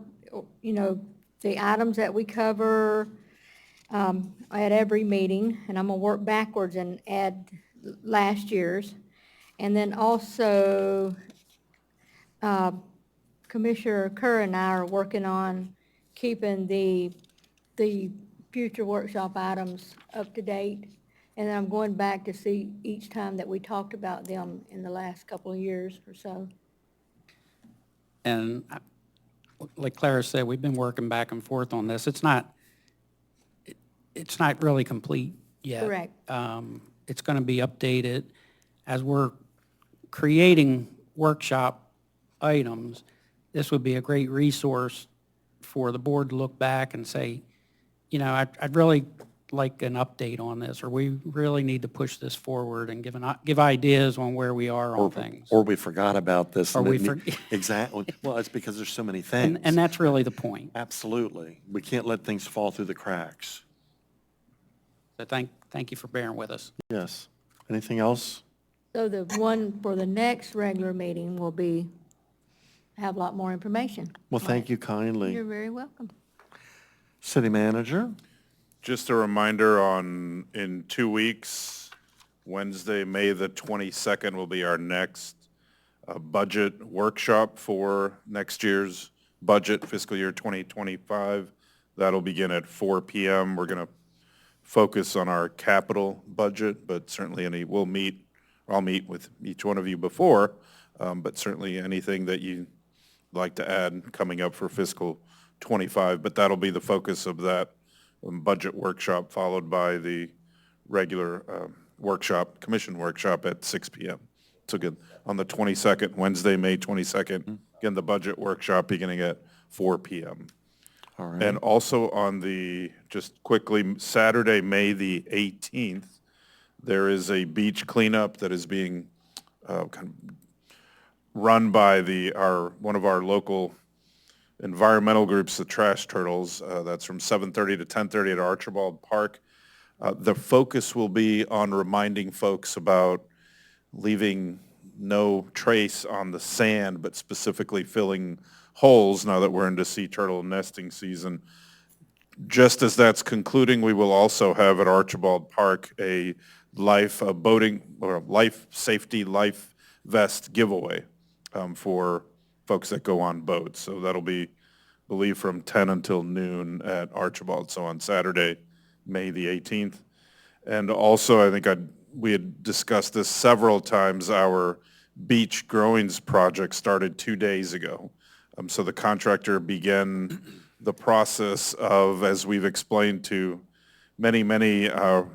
the items that we cover at every meeting, and I'm gonna work backwards and add last year's. And then also, Commissioner Kerr and I are working on keeping the future workshop items up to date. And then I'm going back to see each time that we talked about them in the last couple of years or so. And like Clara said, we've been working back and forth on this. It's not really complete yet. Correct. it's going to be updated as we're creating workshop items. This would be a great resource for the board to look back and say, you know, I'd really like an update on this, or we really need to push this forward and give ideas on where we are on things. Or we forgot about this. Or and we it ne- Exactly. Well, it's because there's so many things. And that's really the point. Absolutely. We can't let things fall through the cracks. So thank you for bearing with us. Yes. Anything else? So the one for the next regular meeting will have a lot more information. Well, thank you kindly. You're very welcome. City Manager? Just a reminder in 2 weeks, Wednesday, May the 22nd will be our next budget workshop for next year's budget, fiscal year 2025. That'll begin at 4 p.m. We're going to focus on our capital budget, but certainly I'll meet with each one of you before, but certainly anything that you'd like to add coming up for fiscal 25. But that'll be the focus of that budget workshop, followed by the regular commission workshop at 6 p.m. So good. On the 22nd, Wednesday, May 22nd, again, the budget workshop beginning at 4 p.m. All right. And also just quickly, Saturday, May the 18th, there is a beach cleanup that is being kind of run by one of our local environmental groups, the Trash Turtles. That's from 7:30 to 10:30 at Archibald Park. The focus will be on reminding folks about leaving no trace on the sand, but specifically filling holes now that we're into sea turtle nesting season. Just as that's concluding, we will also have at Archibald Park a life safety life vest giveaway for folks that go on boats. So that'll be, I believe, from 10 until noon at Archibald, so on Saturday, May the 18th. And also, I think we had discussed this several times, our beach growings project started 2 days ago. So the contractor began the process of, as we've explained to mainly a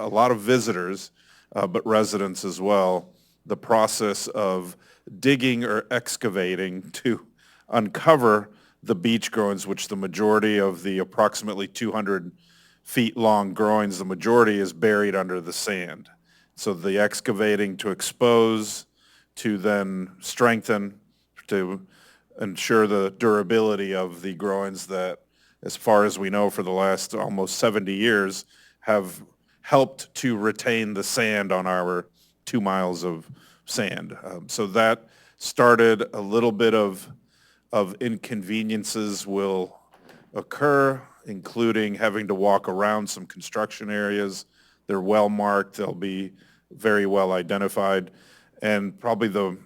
lot of visitors, but residents as well, the process of digging or excavating to uncover the beach growings, which the majority of the approximately 200 feet long growings, the majority is buried under the sand. So the excavating to expose, to then strengthen, to ensure the durability of the growings that, as far as we know, for the last almost 70 years, have helped to retain the sand on our 2 miles of sand. So that started. A little bit of inconveniences will occur, including having to walk around some construction areas. They're well marked. They'll be very well identified. And probably the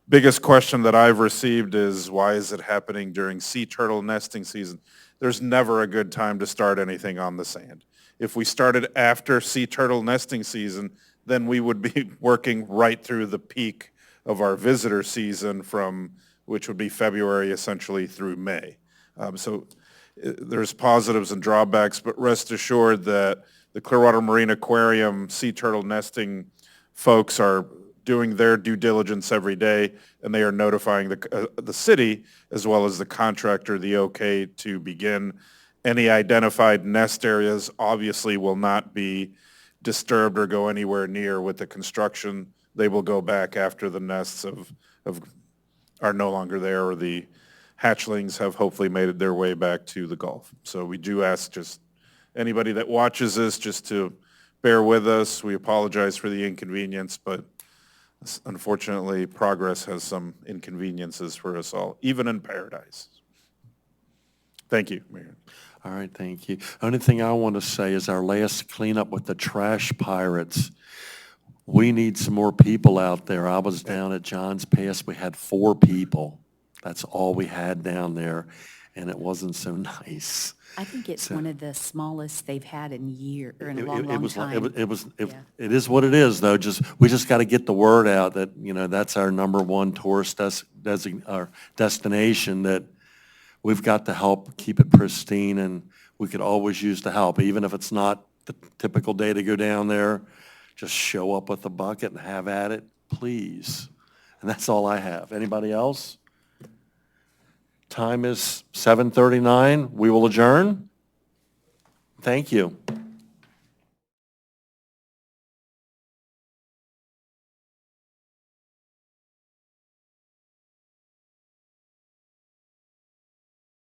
biggest question that I've received is, why is it happening during sea turtle nesting season? There's never a good time to start anything on the sand. If we started after sea turtle nesting season, then we would be working right through the peak of our visitor season, which would be February essentially through May. So there's positives and drawbacks, but rest assured that the Clearwater Marine Aquarium sea turtle nesting folks are doing their due diligence every day, and they are notifying the city as well as the contractor the okay to begin. Any identified nest areas obviously will not be disturbed or go anywhere near with the construction. They will go back after the nests are no longer there, or the hatchlings have hopefully made their way back to the Gulf. So we do ask just anybody that watches this just to bear with us. We apologize for the inconvenience, but unfortunately, progress has some inconveniences for us all, even in paradise. Thank you, Mayor. All right, thank you. Only thing I want to say is our last cleanup with the trash pirates, we need some more people out there. I was down at John's Pass. We had 4 people. That's all we had down there, and it wasn't so nice. I think it's one of the smallest they've had in a long time. It is what it is, though. We just got to get the word out that, that's our number one tourist destination, that we've got to help keep it pristine, and we could always use the help, even if it's not the typical day to go down there. just show up with a bucket and have at it, please. And that's all I have. Anybody else? Time is 7:39. We will adjourn. Thank you.